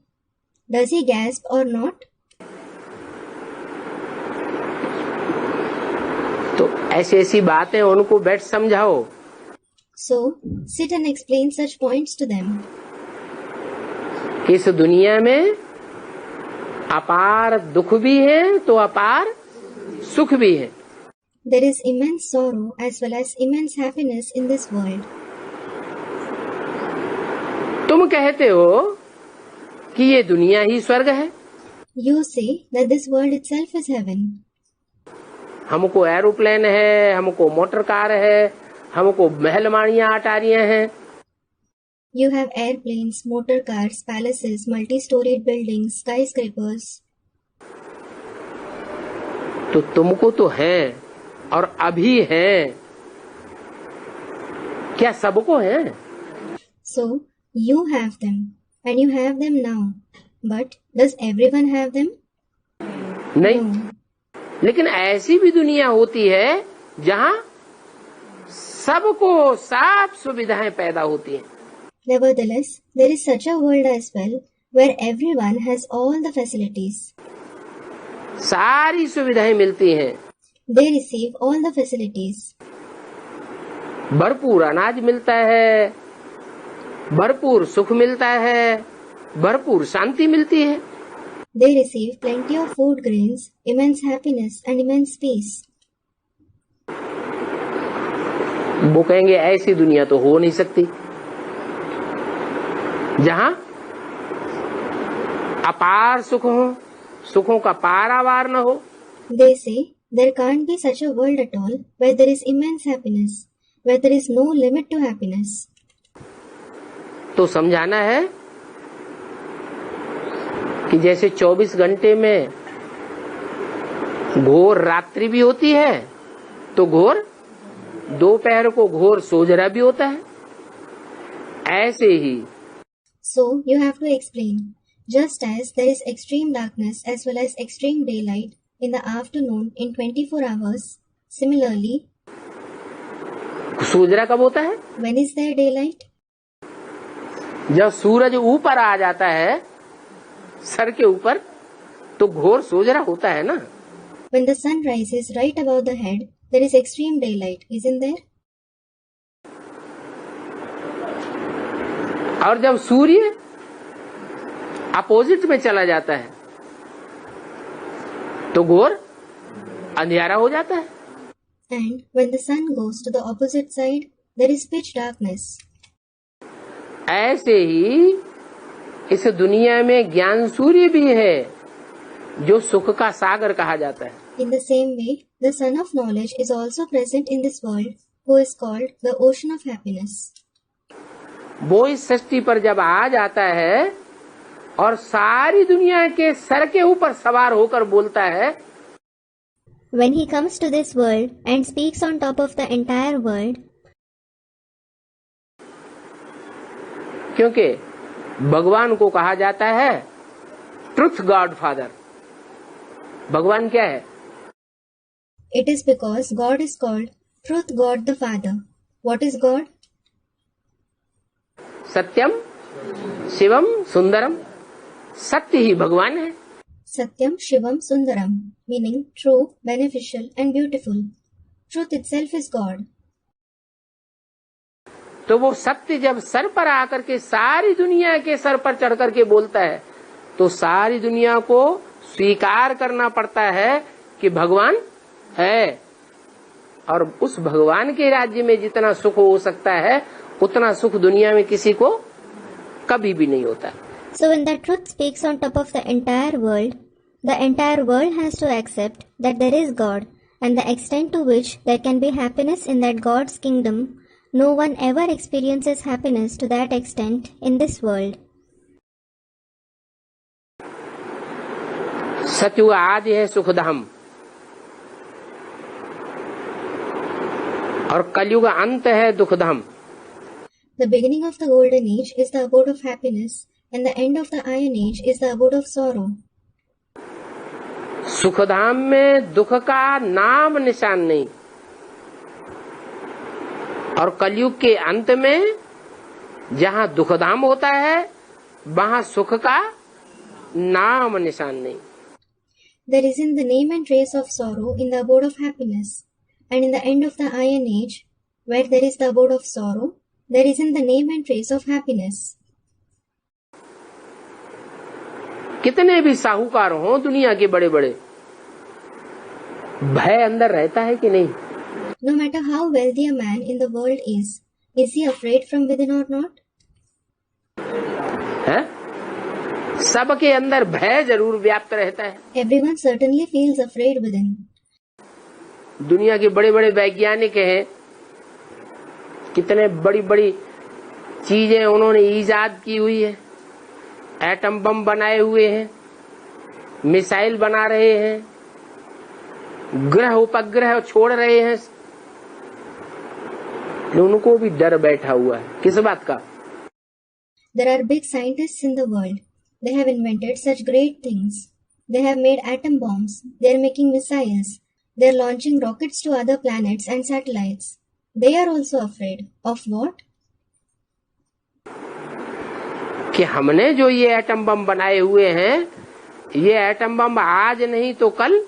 does he gasp or not? तो ऐसी ऐसी बातें उनको बैठ समझाओ। So, sit and explain such points to them. इस दुनिया में अपार दुख भी है तो अपार सुख भी है। There is immense sorrow as well as immense happiness in this world. तुम कहते हो कि ये दुनिया ही स्वर्ग है। You say that this world itself is heaven. हमको एरोप्लेन है, हमको मोटर कार है, हमको महल माड़ियां अटारियां हैं। You have airplanes, motor cars, palaces, multi-storied buildings, skyscrapers. तो तुमको तो है और अभी है, क्या सबको है? So, you have them, and you have them now. But does everyone have them? नहीं। No. लेकिन ऐसी भी दुनिया होती है जहाँ सबको सब सुविधाएं पैदा होती हैं। Nevertheless, there is such a world as well, where everyone has all the facilities. सारी सुविधाएं मिलती हैं, They receive all the facilities. भरपूर अनाज मिलता है, भरपूर सुख मिलता है, भरपूर शांति मिलती है। They receive plenty of food grains, immense happiness, and immense peace. वो कहेंगे ऐसी दुनिया तो हो नहीं सकती जहां अपार सुख हो, सुखों का पारावार न हो। They say there can't be such a world at all where there is immense happiness, where there is no limit to happiness. तो समझाना है कि जैसे 24 घंटे में घोर रात्रि भी होती है, तो घोर दोपहर को घोर सोजरा भी होता है, ऐसे ही। So you have to explain. Just as there is extreme darkness as well as extreme daylight in the afternoon in 24 hours, similarly, सोजरा कब होता है? when is there daylight? जब सूरज ऊपर आ जाता है सर के ऊपर, तो घोर सोजरा होता है ना। When the sun rises right above the head, there is extreme daylight, isn't there? और जब सूर्य अपोजिट में चला जाता है तो घोर अंधियारा हो जाता है। And when the sun goes to the opposite side, there is pitch darkness. ऐसे ही इस दुनिया में ज्ञान सूर्य भी है जो सुख का सागर कहा जाता है। In the same way, the sun of knowledge is also present in this world, who is called the ocean of happiness. वो इस सृष्टि पर जब आ जाता है और सारी दुनिया के सर के ऊपर सवार होकर बोलता है, When he comes to this world and speaks on top of the entire world, क्योंकि भगवान को कहा जाता है ट्रुथ गॉड फादर। भगवान क्या है? it is because God is called Truth God the Father. What is God? सत्यम शिवम सुंदरम। सत्य ही भगवान है। Satyam Shivam Sundaram, meaning true, beneficial and beautiful. Truth itself is God. तो वो सत्य जब सर पर आकर के सारी दुनिया के सर पर चढ़ करके बोलता है, तो सारी दुनिया को स्वीकार करना पड़ता है कि भगवान है, और उस भगवान के राज्य में जितना सुख हो सकता है उतना सुख दुनिया में किसी को कभी भी नहीं होता। So when that truth speaks on top of the entire world has to accept that there is God, and the extent to which there can be happiness in that God's kingdom, no one ever experiences happiness to that extent in this world. सतयुग आदि है सुखधाम और कलयुग अंत है दुखधाम। The beginning of the golden age is the abode of happiness, and the end of the iron age is the abode of sorrow. Sukhdham में दुख का नाम निशान नहीं, और कलयुग के अंत में जहाँ दुखधाम होता है वहाँ सुख का नाम निशान नहीं। There isn't the name and trace of sorrow in the abode of happiness, and in the end of the iron age, where there is the abode of sorrow, there isn't the name and trace of happiness. कितने भी साहूकार हों दुनिया के बड़े बड़े, भय अंदर रहता है कि नहीं? No matter how wealthy a man in the world is he afraid from within or not? है? सबके अंदर भय जरूर व्याप्त रहता है। Everyone certainly feels afraid within. दुनिया के बड़े बड़े वैज्ञानिक हैं, कितने बड़ी बड़ी चीजें उन्होंने ईजाद की हुई है, एटम बम बनाए हुए हैं, मिसाइल बना रहे हैं, ग्रह उपग्रह छोड़ रहे हैं, उनको भी डर बैठा हुआ है। किस बात का? There are big scientists in the world. They have invented such great things. They have made atom bombs. They are making missiles. They are launching rockets to other planets and satellites. They are also afraid. Of what? कि हमने जो ये atom bomb बनाए हुए हैं, ये atom bomb आज नहीं तो कल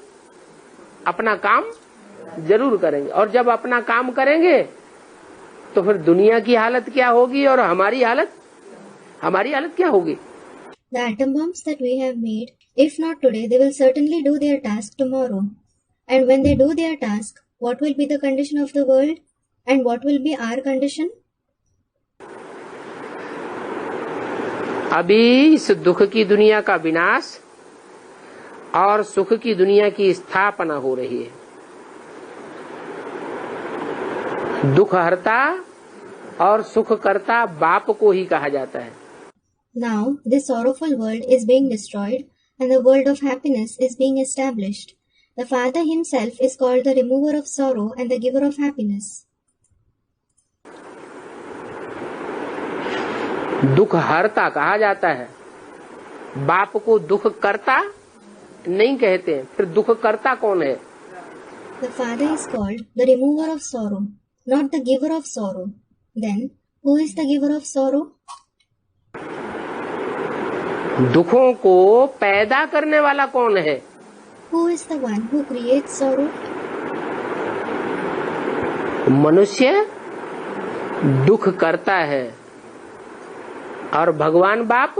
अपना काम जरूर करेंगे, और जब अपना काम करेंगे तो फिर दुनिया की हालत क्या होगी और हमारी हालत क्या होगी? The atom bombs that we have made, if not today, they will certainly do their task tomorrow. And when they do their task, what will be the condition of the world? And what will be our condition? अभी इस दुख की दुनिया का विनाश और सुख की दुनिया की स्थापना हो रही है। दुख हरता और सुख करता बाप को ही कहा जाता है। Now, this sorrowful world is being destroyed and the world of happiness is being established. The Father himself is called the remover of sorrow and the giver of happiness. दुख हरता कहा जाता है, बाप को दुख करता नहीं कहते। फिर दुख करता कौन है? The Father is called the remover of sorrow, not the giver of sorrow. Then, who is the giver of sorrow? दुखों को पैदा करने वाला कौन है? Who is the one who creates sorrow? मनुष्य दुख करता है और भगवान बाप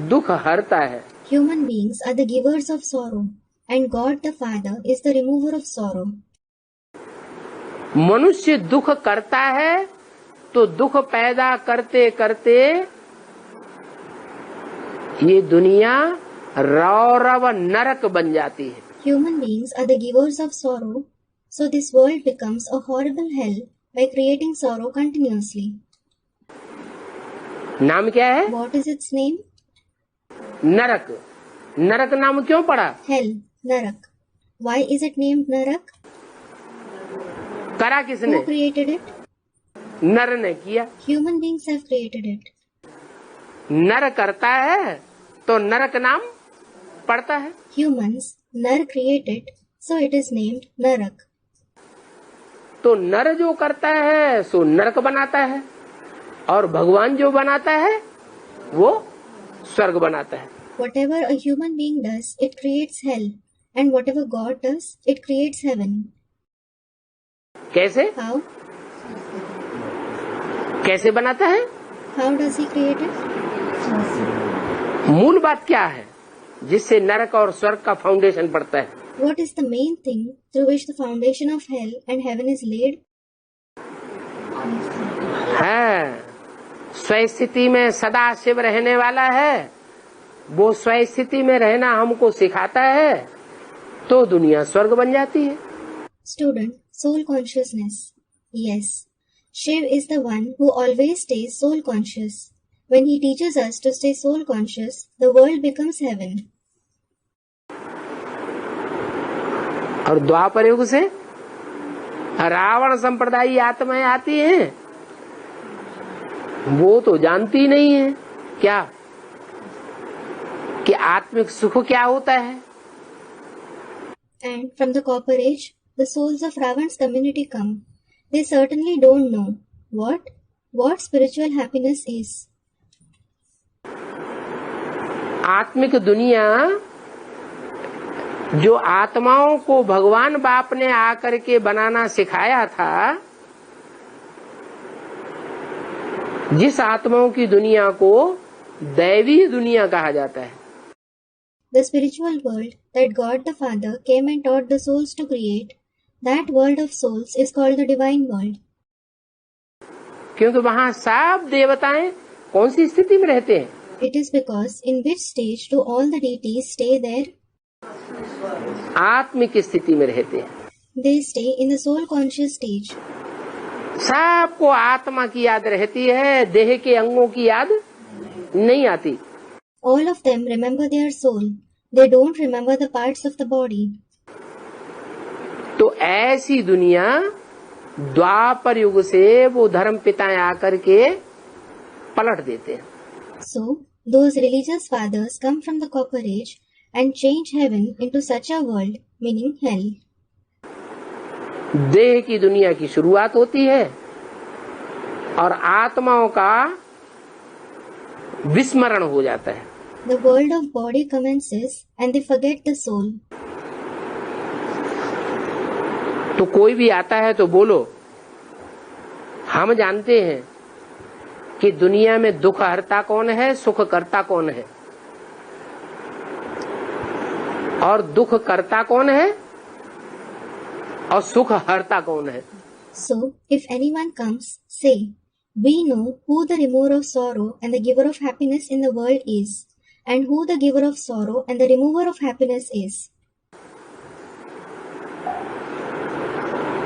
दुख हरता है। Human beings are the givers of sorrow, and God the Father is the remover of sorrow. मनुष्य दुख करता है तो दुख पैदा करते करते ये दुनिया रौरव नरक बन जाती है। Human beings are the givers of sorrow, so this world becomes a horrible hell by creating sorrow continuously. नाम क्या है? What is its name? नरक। नरक नाम क्यों पड़ा? Hell, Narak. Why is it named Narak? करा किसने? Who created it? नर ने किया। Human beings have created it. नर करता है तो नरक नाम पड़ता है। Humans, Nar created, so it is named Narak. तो नर जो करता है सो नरक बनाता है, और भगवान जो बनाता है वो स्वर्ग बनाता है। Whatever a human being does, it creates hell, and whatever God does, it creates heaven. कैसे? How? कैसे बनाता है? How does he create it? मूल बात क्या है जिससे नरक और स्वर्ग का फाउंडेशन पड़ता है? What is the main thing through which the foundation of hell and heaven is laid? है स्वस्थिति में सदा शिव रहने वाला है। वो स्वस्थिति में रहना हमको सिखाता है तो दुनिया स्वर्ग बन जाती है। Student, soul consciousness. Yes, Shiv is the one who always stays soul conscious. When he teaches us to stay soul conscious, the world becomes heaven. और द्वापर युग से रावण संप्रदाय आत्माएं आती हैं, वो तो जानती नहीं है क्या कि आत्मिक सुख क्या होता है। And from the Copper Age, the souls of Ravan's community come. They certainly don't know what spiritual happiness is. आत्मिक दुनिया जो आत्माओं को भगवान बाप ने आकर के बनाना सिखाया था, जिस आत्माओं की दुनिया को दैवी दुनिया कहा जाता है। The spiritual world that God the Father came and taught the souls to create, that world of souls is called the divine world. क्योंकि वहाँ सब देवताएं कौन सी स्थिति में रहते हैं? It is because in which stage do all the deities stay there? आत्मिक स्थिति में रहते हैं। They stay in the soul conscious stage. सबको आत्मा की याद रहती है, देह के अंगों की याद नहीं आती। All of them remember their soul. They don't remember the parts of the body. तो ऐसी दुनिया द्वापर युग से वो धर्म पिताएं आकर के पलट देते हैं। So, those religious fathers come from the Copper Age and change heaven into such a world, meaning hell. देह की दुनिया की शुरुआत होती है और आत्माओं का विस्मरण हो जाता है। The world of body commences and they forget the soul. तो कोई भी आता है तो बोलो, हम जानते हैं कि दुनिया में दुख हरता कौन है, सुख करता कौन है, और दुख करता कौन है और सुख हरता कौन है। So, if anyone comes, say, we know who the remover of sorrow and the giver of happiness in the world is, and who the giver of sorrow and the remover of happiness is.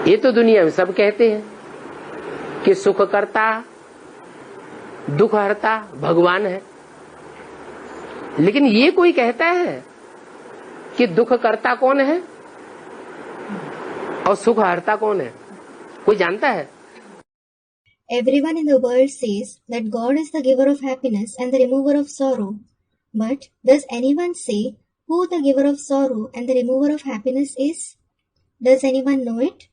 ये तो दुनिया में सब कहते हैं कि सुख करता दुख हरता भगवान है, लेकिन ये कोई कहता है कि दुख करता कौन है और सुख हरता कौन है? कोई जानता है? Everyone in the world says that God is the giver of happiness and the remover of sorrow. But does anyone say who the giver of sorrow and the remover of happiness is? Does anyone know it?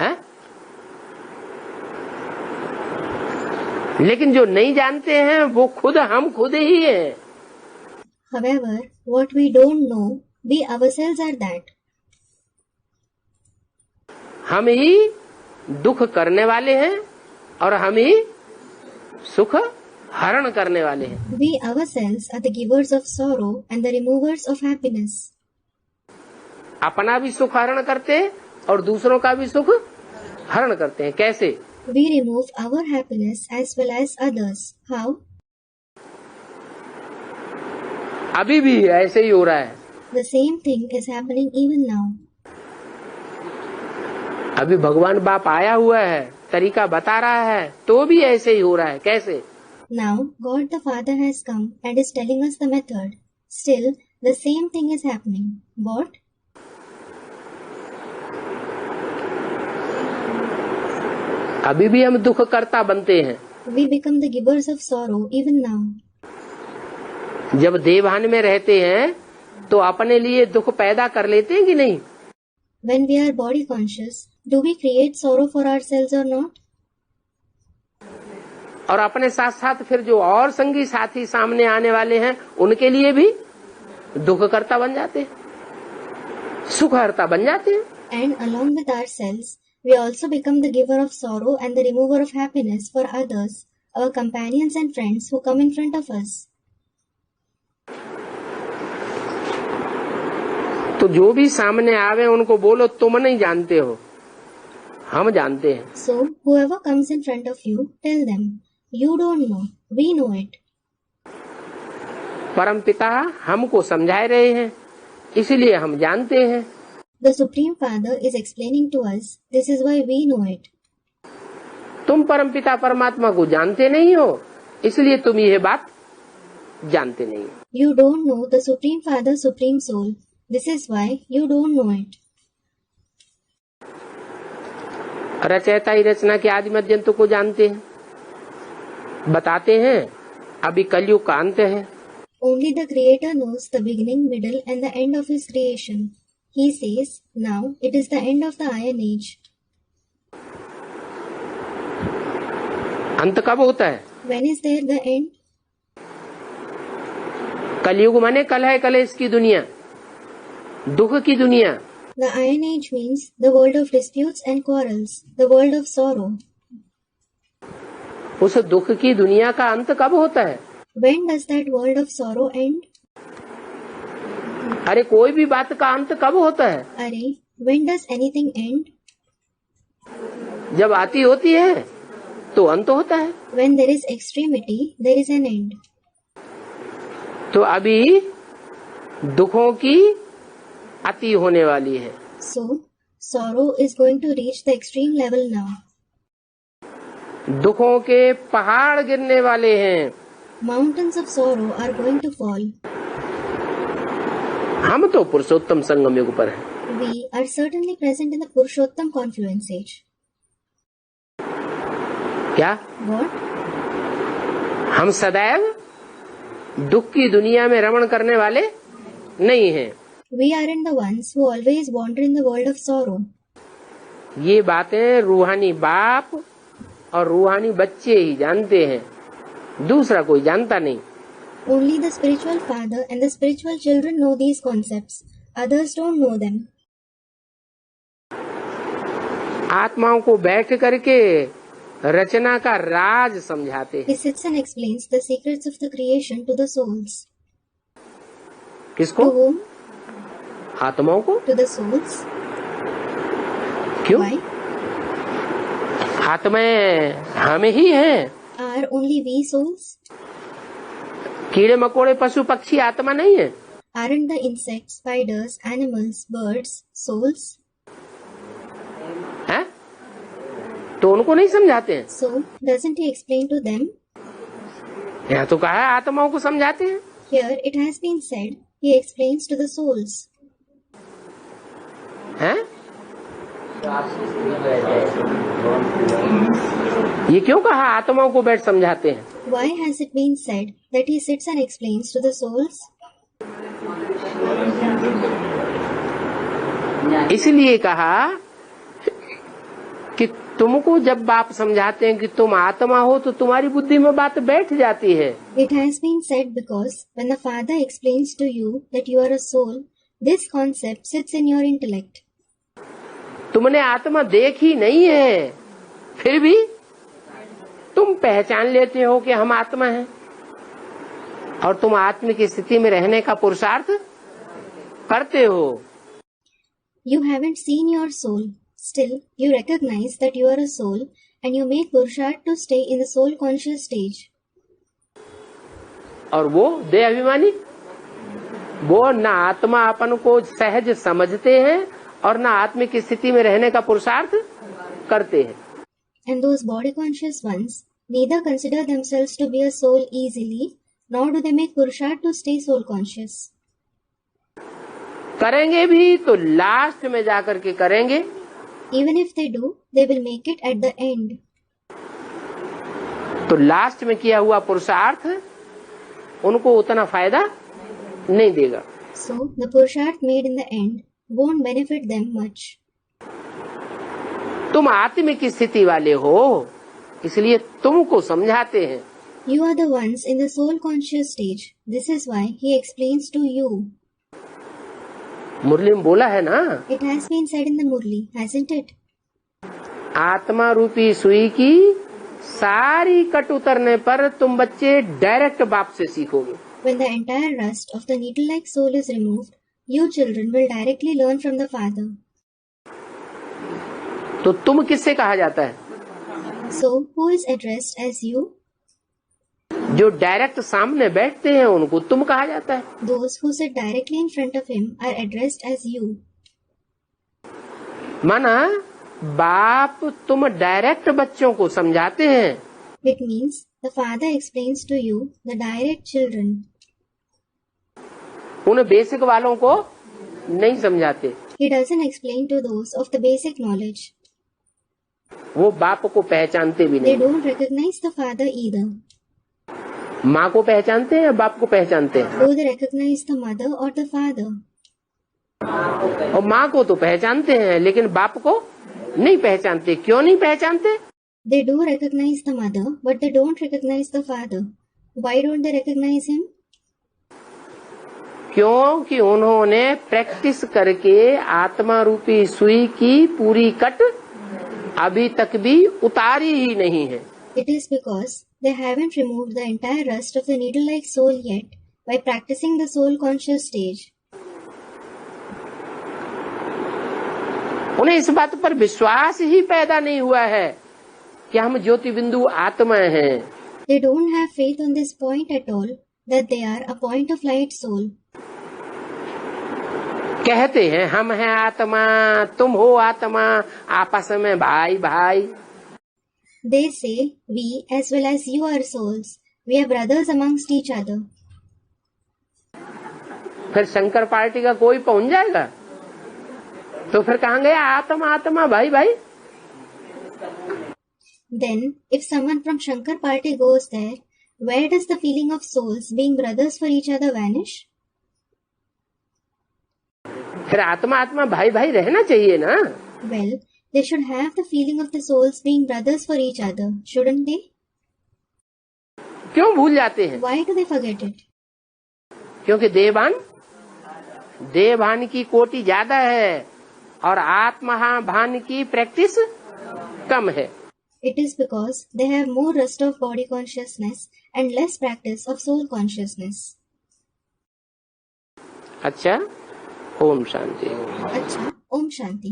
है? लेकिन जो नहीं जानते हैं वो हम खुद ही हैं। However, what we don't know, we ourselves are that. हम ही दुख करने वाले हैं और हम ही सुख हरण करने वाले हैं। We ourselves are the givers of sorrow and the removers of happiness. अपना भी सुख हरण करते हैं और दूसरों का भी सुख हरण करते हैं। कैसे? We remove our happiness as well as others. How? अभी भी ऐसे ही हो रहा है। The same thing is happening even now. अभी भगवान बाप आया हुआ है, तरीका बता रहा है, तो भी ऐसे ही हो रहा है। कैसे? Now, God the Father has come and is telling us the method. Still, the same thing is happening. What? अभी भी हम दुख करता बनते हैं। We become the givers of sorrow even now. जब देवभान में रहते हैं तो अपने लिए दुख पैदा कर लेते हैं कि नहीं? When we are body conscious, do we create sorrow for ourselves or not? और अपने साथ साथ फिर जो और संगी साथी सामने आने वाले हैं उनके लिए भी दुख करता बन जाते हैं, सुख हरता बन जाते हैं। And along with ourselves, we also become the giver of sorrow and the remover of happiness for others, our companions and friends who come in front of us. तो जो भी सामने आवे उनको बोलो तुम नहीं जानते हो, हम जानते हैं। So, whoever comes in front of you, tell them, you don't know, we know it. परम पिता हमको समझा रहे हैं, इसलिए हम जानते हैं। The Supreme Father is explaining to us, this is why we know it. तुम परम पिता परमात्मा को जानते नहीं हो, इसलिए तुम यह बात जानते नहीं हो। You don't know the Supreme Father, Supreme Soul. This is why you don't know it. रचयिता ही रचना के आदि मध्यंत को जानते हैं, बताते हैं अभी कलयुग का अंत है। Only the Creator knows the beginning, middle and the end of His creation. He says, now it is the end of the Iron Age. अंत कब होता है? When is there the end? कलयुग माने कल है कलेश की दुनिया, दुख की दुनिया। The Iron Age means the world of disputes and quarrels, the world of sorrow. उस दुख की दुनिया का अंत कब होता है? When does that world of sorrow end? अरे कोई भी बात का अंत कब होता है? अरे, when does anything end? जब आती होती है तो अंत होता है। When there is extremity, there is an end. तो अभी दुखों की अति होने वाली है। So, sorrow is going to reach the extreme level now. दुखों के पहाड़ गिरने वाले हैं। Mountains of sorrow are going to fall. हम तो पुरुषोत्तम संगम युग पर हैं। We are certainly present in the Purushottam confluence age. क्या What? हम सदैव दुख की दुनिया में रमण करने वाले नहीं हैं। We aren't the ones who always wander in the world of sorrow. ये बातें रूहानी बाप और रूहानी बच्चे ही जानते हैं, दूसरा कोई जानता नहीं। Only the spiritual father and the spiritual children know these concepts. Others don't know them. आत्माओं को बैठ करके रचना का राज समझाते हैं। He sits and explains the secrets of the creation to the souls. किसको? To whom? आत्माओं को। To the souls. क्यों? Why? आत्माएं हम ही हैं। Are only we souls? कीड़े मकोड़े पशु पक्षी आत्मा नहीं है। Aren't the insects, spiders, animals, birds souls? हैं? तो उनको नहीं समझाते हैं। So, doesn't he explain to them? यहाँ तो कहा है आत्माओं को समझाते हैं। Here it has been said, he explains to the souls. हैं? ये क्यों कहा आत्माओं को बैठ समझाते हैं? Why has it been said that he sits and explains to the souls? इसलिए कहा कि तुमको जब बाप समझाते हैं कि तुम आत्मा हो तो तुम्हारी बुद्धि में बात बैठ जाती है। It has been said because when the Father explains to you that you are a soul, this concept sits in your intellect. तुमने आत्मा देखी नहीं है, फिर भी तुम पहचान लेते हो कि हम आत्मा हैं और तुम आत्मा की स्थिति में रहने का पुरुषार्थ करते हो। You haven't seen your soul. Still, you recognize that you are a soul and you make Purusharth to stay in the soul conscious stage. और वो देह अभिमानी, वो न आत्मा अपन को सहज समझते हैं और न आत्मा की स्थिति में रहने का पुरुषार्थ करते हैं। And those body conscious ones neither consider themselves to be a soul easily, nor do they make Purusharth to stay soul conscious. करेंगे भी तो लास्ट में जाकर के करेंगे। Even if they do, they will make it at the end. तो last में किया हुआ पुरुषार्थ उनको उतना फायदा नहीं देगा। So, the Purusharth made in the end won't benefit them much. तुम आत्मा की स्थिति वाले हो, इसलिए तुमको समझाते हैं। You are the ones in the soul conscious stage. This is why he explains to you. मुरली में बोला है ना, It has been said in the Murli, hasn't it? आत्मा रूपी सुई की सारी कट उतरने पर तुम बच्चे डायरेक्ट बाप से सीखोगे। When the entire rust of the needle-like soul is removed, you children will directly learn from the Father. तो तुम किससे कहा जाता है? So, who is addressed as you? जो डायरेक्ट सामने बैठते हैं उनको तुम कहा जाता है। Those who sit directly in front of him are addressed as you. माना बाप तुम डायरेक्ट बच्चों को समझाते हैं। It means the Father explains to you, the direct children. उन बेसिक वालों को नहीं समझाते। He doesn't explain to those of the basic knowledge. वो बाप को पहचानते भी They नहीं। don't recognize the Father either. माँ को पहचानते हैं या बाप को पहचानते हैं? Do they recognize the mother or the father? और माँ को तो पहचानते हैं लेकिन बाप को नहीं पहचानते। क्यों नहीं पहचानते? They do recognize the mother, but they don't recognize the father. Why don't they recognize him? क्योंकि उन्होंने प्रैक्टिस करके आत्मा रूपी सुई की पूरी कट अभी तक भी उतारी ही नहीं है। It is because they haven't removed the entire rust of the needle-like soul yet by practicing the soul conscious stage. उन्हें इस बात पर विश्वास ही पैदा नहीं हुआ है कि हम ज्योति बिंदु आत्मा हैं। They don't have faith on this point at all, that they are a point of light soul. कहते हैं हम हैं आत्मा, तुम हो आत्मा, आपस में भाई भाई। They say, we as well as you are souls. We are brothers amongst each other. फिर शंकर पार्टी का कोई पहुंच जाएगा? तो फिर कहाँ गया आत्मा आत्मा भाई भाई? Then, if someone from Shankar party goes there, where does the feeling of souls being brothers for each other vanish? फिर आत्मा आत्मा भाई भाई रहना चाहिए ना? Well, they should have the feeling of the souls being brothers for each other, shouldn't they? क्यों भूल जाते हैं? Why do they forget it? क्योंकि देवभान की कोटि ज्यादा है और आत्मभान की प्रैक्टिस कम है। It is because they have more rust of body consciousness and less practice of soul consciousness. अच्छा, ओम शांति। अच्छा, Om Shanti.